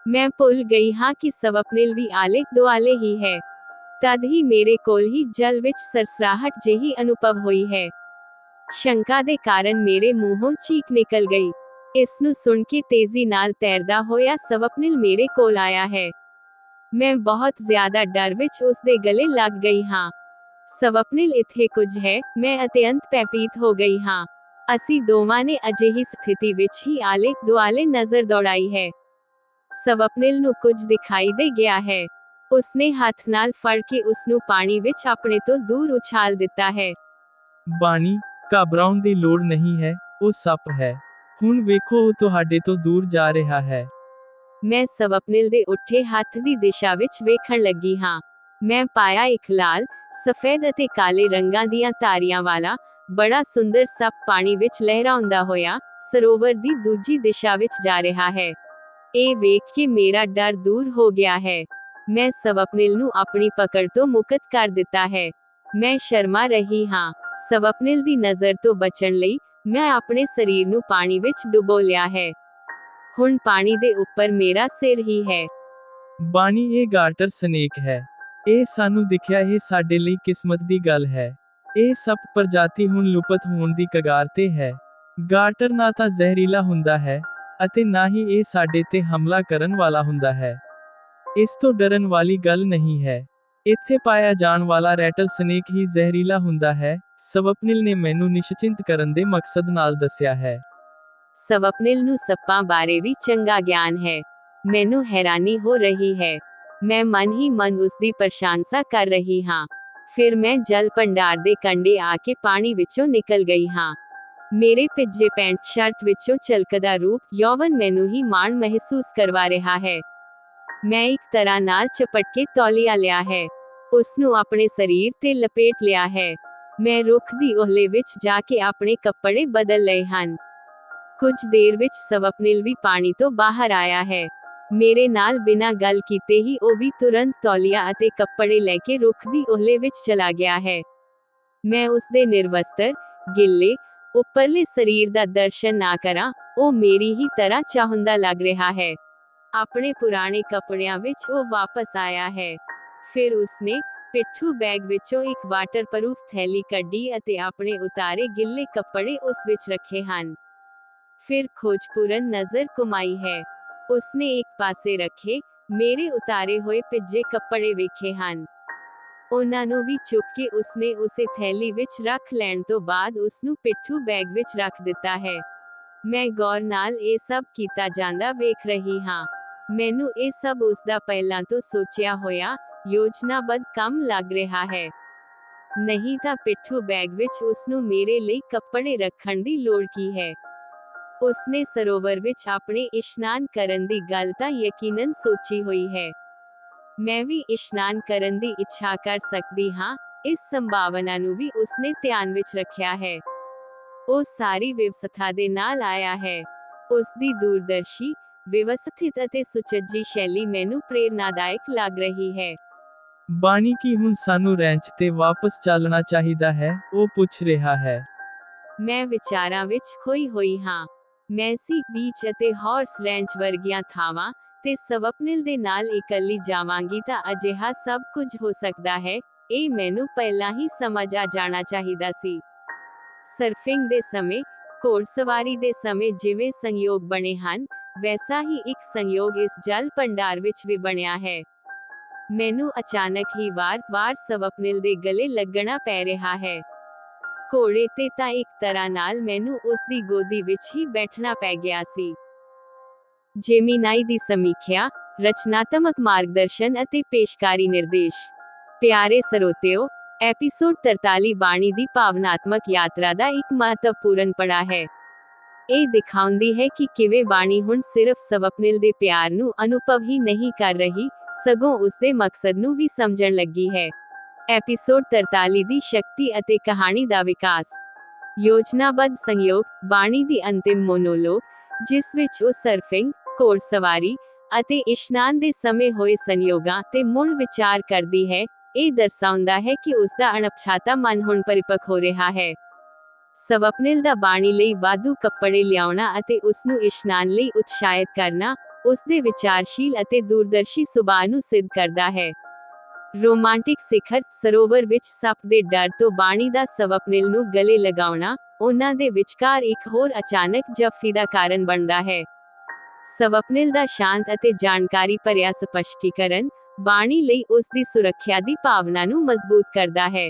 Speaker 1: ਮੈਂ ਭੁੱਲ ਗਈ ਹਾਂ ਕਿ ਸਵਪਨਿਲ ਵੀ ਆਲੇ ਦੁਆਲੇ ਹੀ ਹੈ। ਤਦ ਹੀ ਮੇਰੇ ਕੋਲ ਹੀ ਜਲ ਵਿੱਚ ਸਰਸਰਾਹਟ ਜਿਹੀ ਅਨੁਭਵ ਹੋਈ ਹੈ। ਸ਼ੰਕਾ ਦੇ ਕਾਰਨ ਮੇਰੇ ਮੂੰਹੋਂ ਚੀਕ ਨਿਕਲ ਗਈ। ਇਸ ਨੂੰ ਸੁਣ ਕੇ ਤੇਜ਼ੀ ਨਾਲ ਤੈਰਦਾ ਹੋਇਆ ਸਵਪਨਿਲ ਮੇਰੇ ਕੋਲ ਆਇਆ ਹੈ। ਮੈਂ ਬਹੁਤ ਜ਼ਿਆਦਾ ਡਰ ਵਿੱਚ ਉਸਦੇ ਗਲੇ ਲੱਗ ਗਈ ਹਾਂ। ਸਵਪਨਿਲ ਇੱਥੇ ਕੁਝ ਹੈ, ਮੈਂ ਅਤਿਅੰਤ ਭੈਭੀਤ ਹੋ ਗਈ ਹਾਂ। ਅਸੀਂ ਦੋਵਾਂ ਨੇ ਅਜਿਹੀ ਸਥਿਤੀ ਵਿੱਚ ਹੀ ਆਲੇ ਦੁਆਲੇ ਨਜ਼ਰ ਦੌੜਾਈ ਹੈ। ਸਵਪਨਿਲ ਨੂੰ ਕੁਝ ਦਿਖਾਈ ਦੇ ਗਿਆ ਹੈ। ਉਸਨੇ ਹੱਥ ਨਾਲ ਫੜ ਕੇ ਉਸਨੂੰ ਪਾਣੀ ਵਿੱਚ ਆਪਣੇ ਤੋਂ ਦੂਰ ਉਛਾਲ ਦਿੱਤਾ ਹੈ।
Speaker 2: ਬਾਣੀ, ਘਬਰਾਉਣ ਦੀ ਲੋੜ ਨਹੀਂ ਹੈ, ਉਹ ਸੱਪ ਹੈ। ਹੁਣ ਵੇਖੋ ਉਹ ਤੁਹਾਡੇ ਤੋਂ ਦੂਰ ਜਾ ਰਿਹਾ ਹੈ।
Speaker 1: ਮੈਂ ਸਵਪਨਿਲ ਦੇ ਉੱਠੇ ਹੱਥ ਦੀ ਦਿਸ਼ਾ ਵਿੱਚ ਵੇਖਣ ਲੱਗੀ ਹਾਂ। ਮੈਂ ਪਾਇਆ ਇੱਕ ਲਾਲ, ਸਫੈਦ ਅਤੇ ਕਾਲੇ ਰੰਗਾਂ ਦੀਆਂ ਧਾਰੀਆਂ ਵਾਲਾ, ਬੜਾ ਸੁੰਦਰ ਸੱਪ ਪਾਣੀ ਵਿੱਚ ਲਹਿਰਾਉਂਦਾ ਹੋਇਆ, ਸਰੋਵਰ ਦੀ ਦੂਜੀ ਦਿਸ਼ਾ ਵਿੱਚ ਜਾ ਰਿਹਾ ਹੈ। ਇਹ ਵੇਖ ਕੇ ਮੇਰਾ ਡਰ ਦੂਰ ਹੋ ਗਿਆ ਹੈ। ਮੈਂ ਸਵਪਨਿਲ ਨੂੰ ਆਪਣੀ ਪਕੜ ਤੋਂ ਮੁਕਤ ਕਰ ਦਿੱਤਾ ਹੈ। ਮੈਂ ਸ਼ਰਮਾ ਰਹੀ ਹਾਂ। ਸਵਪਨਿਲ ਦੀ ਨਜ਼ਰ ਤੋਂ ਬਚਣ ਲਈ, ਮੈਂ ਆਪਣੇ ਸਰੀਰ ਨੂੰ ਪਾਣੀ ਵਿੱਚ ਡੁਬੋ ਲਿਆ ਹੈ। ਹੁਣ ਪਾਣੀ ਦੇ ਉੱਪਰ ਮੇਰਾ ਸਿਰ ਹੀ ਹੈ।
Speaker 2: ਬਾਣੀ, ਇਹ ਗਾਰਟਰ ਸਨੇਕ ਹੈ। ਇਹ ਸਾਨੂੰ ਦਿਖਿਆ, ਇਹ ਸਾਡੇ ਲਈ ਕਿਸਮਤ ਦੀ ਗੱਲ ਹੈ। ਇਹ ਸੱਪ ਪ੍ਰਜਾਤੀ ਹੁਣ ਲੁਪਤ ਹੋਣ ਦੀ ਕਗਾਰ ਤੇ ਹੈ। ਗਾਰਟਰ ਨਾ ਤਾਂ ਜ਼ਹਿਰੀਲਾ ਹੁੰਦਾ ਹੈ, ਅਤੇ ਨਾ ਹੀ ਇਹ ਸਾਡੇ ਤੇ ਹਮਲਾ ਕਰਨ ਵਾਲਾ ਹੁੰਦਾ ਹੈ। ਇਸ ਤੋਂ ਡਰਨ ਵਾਲੀ ਗੱਲ ਨਹੀਂ ਹੈ। ਇੱਥੇ ਪਾਇਆ ਜਾਣ ਵਾਲਾ ਰੈਟਲ ਸਨੇਕ ਹੀ ਜ਼ਹਿਰੀਲਾ ਹੁੰਦਾ ਹੈ, ਸਵਪਨਿਲ ਨੇ ਮੈਨੂੰ ਨਿਸ਼ਚਿੰਤ ਕਰਨ ਦੇ ਮਕਸਦ ਨਾਲ ਦੱਸਿਆ ਹੈ।
Speaker 1: ਸਵਪਨਿਲ ਨੂੰ ਸੱਪਾਂ ਬਾਰੇ ਵੀ ਚੰਗਾ ਗਿਆਨ ਹੈ। ਮੈਨੂੰ ਹੈਰਾਨੀ ਹੋ ਰਹੀ ਹੈ। ਮੈਂ ਮਨ ਹੀ ਮਨ ਉਸਦੀ ਪ੍ਰਸ਼ੰਸਾ ਕਰ ਰਹੀ ਹਾਂ। ਫਿਰ ਮੈਂ ਜਲ ਭੰਡਾਰ ਦੇ ਕੰਢੇ ਆ ਕੇ ਪਾਣੀ ਵਿੱਚੋਂ ਨਿਕਲ ਗਈ ਹਾਂ। ਮੇਰੇ ਭਿੱਜੇ ਪੈਂਟ ਸ਼ਰਟ ਵਿੱਚੋਂ ਝਲਕਦਾ ਰੂਪ ਯੌਵਨ ਮੈਨੂੰ ਹੀ ਮਾਣ ਮਹਿਸੂਸ ਕਰਵਾ ਰਿਹਾ ਹੈ। ਮੈਂ ਇੱਕ ਤਰ੍ਹਾਂ ਨਾਲ ਚਪਟ ਕੇ ਤੌਲੀਆ ਲਿਆ ਹੈ। ਉਸ ਨੂੰ ਆਪਣੇ ਸਰੀਰ ਤੇ ਲਪੇਟ ਲਿਆ ਹੈ। ਮੈਂ ਰੁੱਖ ਦੀ ਓਹਲੇ ਵਿੱਚ ਜਾ ਕੇ ਆਪਣੇ ਕੱਪੜੇ ਬਦਲ ਲਏ ਹਨ। ਕੁਝ ਦੇਰ ਵਿੱਚ ਸਵਪਨਿਲ ਵੀ ਪਾਣੀ ਤੋਂ ਬਾਹਰ ਆਇਆ ਹੈ। ਮੇਰੇ ਨਾਲ ਬਿਨਾਂ ਗੱਲ ਕੀਤੇ ਹੀ ਉਹ ਵੀ ਤੁਰੰਤ ਤੌਲੀਆ ਅਤੇ ਕੱਪੜੇ ਲੈ ਕੇ ਰੁੱਖ ਦੀ ਓਹਲੇ ਵਿੱਚ ਚਲਾ ਗਿਆ ਹੈ। ਮੈਂ ਉਸਦੇ ਨਿਰਵਸਤਰ, ਗਿੱਲੇ, ਉੱਪਰਲੇ ਸਰੀਰ ਦਾ ਦਰਸ਼ਨ ਨਾ ਕਰਾਂ, ਉਹ ਮੇਰੀ ਹੀ ਤਰ੍ਹਾਂ ਚਾਹੁੰਦਾ ਲੱਗ ਰਿਹਾ ਹੈ। ਆਪਣੇ ਪੁਰਾਣੇ ਕੱਪੜਿਆਂ ਵਿੱਚ ਉਹ ਵਾਪਸ ਆਇਆ ਹੈ। ਫਿਰ ਉਸਨੇ ਪਿੱਠੂ ਬੈਗ ਵਿੱਚੋਂ ਇੱਕ ਵਾਟਰਪਰੂਫ ਥੈਲੀ ਕੱਢੀ ਅਤੇ ਆਪਣੇ ਉਤਾਰੇ ਗਿੱਲੇ ਕੱਪੜੇ ਉਸ ਵਿੱਚ ਰੱਖੇ ਹਨ। ਫਿਰ ਖੋਜਪੂਰਨ ਨਜ਼ਰ ਘੁਮਾਈ ਹੈ। ਉਸਨੇ ਇੱਕ ਪਾਸੇ ਰੱਖੇ, ਮੇਰੇ ਉਤਾਰੇ ਹੋਏ ਭਿੱਜੇ ਕੱਪੜੇ ਵੇਖੇ ਹਨ। ਉਹਨਾਂ ਨੂੰ ਵੀ ਚੁੱਕ ਕੇ ਉਸਨੇ ਉਸੇ ਥੈਲੀ ਵਿੱਚ ਰੱਖ ਲੈਣ ਤੋਂ ਬਾਅਦ ਉਸਨੂੰ ਪਿੱਠੂ ਬੈਗ ਵਿੱਚ ਰੱਖ ਦਿੱਤਾ ਹੈ। ਮੈਂ ਗੌਰ ਨਾਲ ਇਹ ਸਭ ਕੀਤਾ ਜਾਂਦਾ ਵੇਖ ਰਹੀ ਹਾਂ। ਮੈਨੂੰ ਇਹ ਸਭ ਉਸਦਾ ਪਹਿਲਾਂ ਤੋਂ ਸੋਚਿਆ ਹੋਇਆ, ਯੋਜਨਾਬੱਧ ਕੰਮ ਲੱਗ ਰਿਹਾ ਹੈ। ਨਹੀਂ ਤਾਂ ਪਿੱਠੂ ਬੈਗ ਵਿੱਚ ਉਸਨੂੰ ਮੇਰੇ ਲਈ ਕੱਪੜੇ ਰੱਖਣ ਦੀ ਲੋੜ ਕੀ ਹੈ। ਉਸਨੇ ਸਰੋਵਰ ਵਿੱਚ ਆਪਣੇ ਇਸ਼ਨਾਨ ਕਰਨ ਦੀ ਗੱਲ ਤਾਂ ਯਕੀਨਨ ਸੋਚੀ ਹੋਈ ਹੈ। ਮੈਂ ਵੀ ਇਸ਼ਨਾਨ ਕਰਨ ਦੀ ਇੱਛਾ ਕਰ ਸਕਦੀ ਹਾਂ, ਇਸ ਸੰਭਾਵਨਾ ਨੂੰ ਵੀ ਉਸਨੇ ਧਿਆਨ ਵਿੱਚ ਰੱਖਿਆ ਹੈ। ਉਹ ਸਾਰੀ ਵਿਵਸਥਾ ਦੇ ਨਾਲ ਆਇਆ ਹੈ। ਉਸ ਦੀ ਦੂਰਦਰਸ਼ੀ, ਵਿਵਸਥਿਤ ਅਤੇ ਸੁਚੱਜੀ ਸ਼ੈਲੀ ਮੈਨੂੰ ਪ੍ਰੇਰਨਾਦਾਇਕ ਲੱਗ ਰਹੀ ਹੈ।
Speaker 2: ਬਾਣੀ ਕੀ ਹੁਣ ਸਾਨੂੰ ਰੈਂਚ ਤੇ ਵਾਪਸ ਚੱਲਣਾ ਚਾਹੀਦਾ ਹੈ? ਉਹ ਪੁੱਛ ਰਿਹਾ ਹੈ।
Speaker 1: ਮੈਂ ਵਿਚਾਰਾਂ ਵਿੱਚ ਖੋਈ ਹੋਈ ਹਾਂ। ਮੈਸੀ ਬੀਚ ਅਤੇ ਹਾਰਸ ਰੈਂਚ ਵਰਗੀਆਂ ਥਾਵਾਂ ਤੇ ਸਵਪਨਿਲ ਦੇ ਨਾਲ ਇਕੱਲੀ ਜਾਵਾਂਗੀ ਤਾਂ ਅਜਿਹਾ ਸਭ ਕੁਝ ਹੋ ਸਕਦਾ ਹੈ, ਇਹ ਮੈਨੂੰ ਪਹਿਲਾਂ ਹੀ ਸਮਝ ਆ ਜਾਣਾ ਚਾਹੀਦਾ ਸੀ। ਸਰਫਿੰਗ ਦੇ ਸਮੇਂ, ਘੋੜਸਵਾਰੀ ਦੇ ਸਮੇਂ ਜਿਵੇਂ ਸੰਯੋਗ ਬਣੇ ਹਨ, ਵੈਸਾ ਹੀ ਇੱਕ ਸੰਯੋਗ ਇਸ ਜਲ ਭੰਡਾਰ ਵਿੱਚ ਵੀ ਬਣਿਆ ਹੈ। ਮੈਨੂੰ ਅਚਾਨਕ ਹੀ ਵਾਰ-ਵਾਰ ਸਵਪਨਿਲ ਦੇ ਗਲੇ ਲੱਗਣਾ ਪੈ ਰਿਹਾ ਹੈ। ਘੋੜੇ ਤੇ ਤਾਂ ਇੱਕ ਤਰ੍ਹਾਂ ਨਾਲ ਮੈਨੂੰ ਉਸ ਦੀ ਗੋਦੀ ਵਿੱਚ ਹੀ ਬੈਠਣਾ ਪੈ ਗਿਆ ਸੀ। ਜੇਮੀਨਾਈ ਦੀ ਸਮੀਖਿਆ, ਰਚਨਾਤਮਕ ਮਾਰਗਦਰਸ਼ਨ ਅਤੇ ਪੇਸ਼ਕਾਰੀ ਨਿਰਦੇਸ਼। ਪਿਆਰੇ ਸਰੋਤਿਓ, ਐਪੀਸੋਡ 43 ਬਾਣੀ ਦੀ ਭਾਵਨਾਤਮਕ ਯਾਤਰਾ ਦਾ ਇੱਕ ਮਹੱਤਵਪੂਰਨ ਪੜਾਅ ਹੈ। ਇਹ ਦਿਖਾਉਂਦੀ ਹੈ ਕਿ ਕਿਵੇਂ ਬਾਣੀ ਹੁਣ ਸਿਰਫ ਸਵਪਨਿਲ ਦੇ ਪਿਆਰ ਨੂੰ ਅਨੁਭਵ ਹੀ ਨਹੀਂ ਕਰ ਰਹੀ, ਸਗੋਂ ਉਸ ਦੇ ਮਕਸਦ ਨੂੰ ਵੀ ਸਮਝਣ ਲੱਗੀ ਹੈ। ਐਪੀਸੋਡ 43 ਦੀ ਸ਼ਕਤੀ ਅਤੇ ਕਹਾਣੀ ਦਾ ਵਿਕਾਸ। ਯੋਜਨਾਬੱਧ ਸੰਯੋਗ, ਬਾਣੀ ਦੀ ਅੰਤਿਮ ਮੋਨੋਲੋਗ, ਜਿਸ ਵਿੱਚ ਉਹ ਸਰਫਿੰਗ, ਘੋੜਸਵਾਰੀ ਅਤੇ ਇਸ਼ਨਾਨ ਦੇ ਸਮੇਂ ਹੋਏ ਸੰਯੋਗਾਂ ਤੇ ਮੁੜ ਵਿਚਾਰ ਕਰਦੀ ਹੈ, ਇਹ ਦਰਸਾਉਂਦਾ ਹੈ ਕਿ ਉਸ ਦਾ ਅਣਪਛਾਤਾ ਮਨ ਹੁਣ ਪਰਿਪੱਕ ਹੋ ਰਿਹਾ ਹੈ। ਸਵਪਨਿਲ ਦਾ ਬਾਣੀ ਲਈ ਵਾਧੂ ਕੱਪੜੇ ਲਿਆਉਣਾ ਅਤੇ ਉਸ ਨੂੰ ਇਸ਼ਨਾਨ ਲਈ ਉਤਸ਼ਾਹਿਤ ਕਰਨਾ, ਉਸ ਦੇ ਵਿਚਾਰਸ਼ੀਲ ਅਤੇ ਦੂਰਦਰਸ਼ੀ ਸੁਭਾਅ ਨੂੰ ਸਿੱਧ ਕਰਦਾ ਹੈ। ਰੋਮਾਂਟਿਕ ਸਿਖਰ, ਸਰੋਵਰ ਵਿੱਚ ਸੱਪ ਦੇ ਡਰ ਤੋਂ ਬਾਣੀ ਦਾ ਸਵਪਨਿਲ ਨੂੰ ਗਲੇ ਲਗਾਉਣਾ, ਉਹਨਾਂ ਦੇ ਵਿਚਕਾਰ ਇੱਕ ਹੋਰ ਅਚਾਨਕ ਜੱਫੀ ਦਾ ਕਾਰਨ ਬਣਦਾ ਹੈ। ਸਵਪਨਿਲ ਦਾ ਸ਼ਾਂਤ ਅਤੇ ਜਾਣਕਾਰੀ ਭਰਿਆ ਸਪਸ਼ਟੀਕਰਨ, ਬਾਣੀ ਲਈ ਉਸ ਦੀ ਸੁਰੱਖਿਆ ਦੀ ਭਾਵਨਾ ਨੂੰ ਮਜ਼ਬੂਤ ਕਰਦਾ ਹੈ।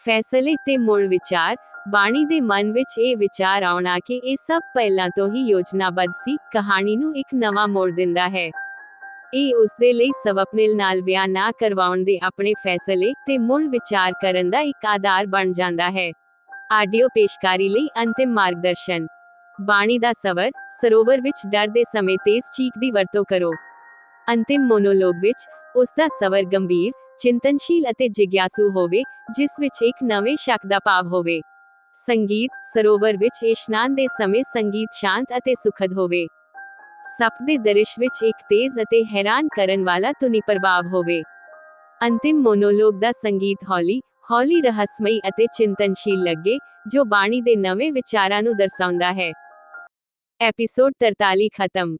Speaker 1: ਫੈਸਲੇ ਤੇ ਮੁੜ ਵਿਚਾਰ, ਬਾਣੀ ਦੇ ਮਨ ਵਿੱਚ ਇਹ ਵਿਚਾਰ ਆਉਣਾ ਕਿ ਇਹ ਸਭ ਪਹਿਲਾਂ ਤੋਂ ਹੀ ਯੋਜਨਾਬੱਧ ਸੀ, ਕਹਾਣੀ ਨੂੰ ਇੱਕ ਨਵਾਂ ਮੋੜ ਦਿੰਦਾ ਹੈ। ਇਹ ਉਸ ਦੇ ਲਈ ਸਵਪਨਿਲ ਨਾਲ ਵਿਆਹ ਨਾ ਕਰਵਾਉਣ ਦੇ ਆਪਣੇ ਫੈਸਲੇ ਤੇ ਮੁੜ ਵਿਚਾਰ ਕਰਨ ਦਾ ਇੱਕ ਆਧਾਰ ਬਣ ਜਾਂਦਾ ਹੈ। ਆਡੀਓ ਪੇਸ਼ਕਾਰੀ ਲਈ ਅੰਤਿਮ ਮਾਰਗਦਰਸ਼ਨ। ਬਾਣੀ ਦਾ ਸਵਰ, ਸਰੋਵਰ ਵਿੱਚ ਡਰ ਦੇ ਸਮੇਂ ਤੇਜ਼ ਚੀਖ ਦੀ ਵਰਤੋਂ ਕਰੋ। ਅੰਤਿਮ ਮੋਨੋਲੋਗ ਵਿੱਚ, ਉਸ ਦਾ ਸਵਰ ਗੰਭੀਰ, ਚਿੰਤਨਸ਼ੀਲ ਅਤੇ ਜਿਗਿਆਸੂ ਹੋਵੇ, ਜਿਸ ਵਿੱਚ ਇੱਕ ਨਵੇਂ ਸ਼ੱਕ ਦਾ ਭਾਵ ਹੋਵੇ। ਸੰਗੀਤ, ਸਰੋਵਰ ਵਿੱਚ ਇਸ਼ਨਾਨ ਦੇ ਸਮੇਂ ਸੰਗੀਤ ਸ਼ਾਂਤ ਅਤੇ ਸੁਖਦ ਹੋਵੇ। ਸੱਪ ਦੇ ਦ੍ਰਿਸ਼ ਵਿੱਚ ਇੱਕ ਤੇਜ਼ ਅਤੇ ਹੈਰਾਨ ਕਰਨ ਵਾਲਾ ਧੁਨੀ ਪ੍ਰਭਾਵ ਹੋਵੇ। ਅੰਤਿਮ ਮੋਨੋਲੋਗ ਦਾ ਸੰਗੀਤ ਹੌਲੀ, ਹੌਲੀ ਰਹੱਸਮਈ ਅਤੇ ਚਿੰਤਨਸ਼ੀਲ ਲੱਗੇ, ਜੋ ਬਾਣੀ ਦੇ ਨਵੇਂ ਵਿਚਾਰਾਂ ਨੂੰ ਦਰਸਾਉਂਦਾ ਹੈ। ਐਪੀਸੋਡ 43 ਖਤਮ।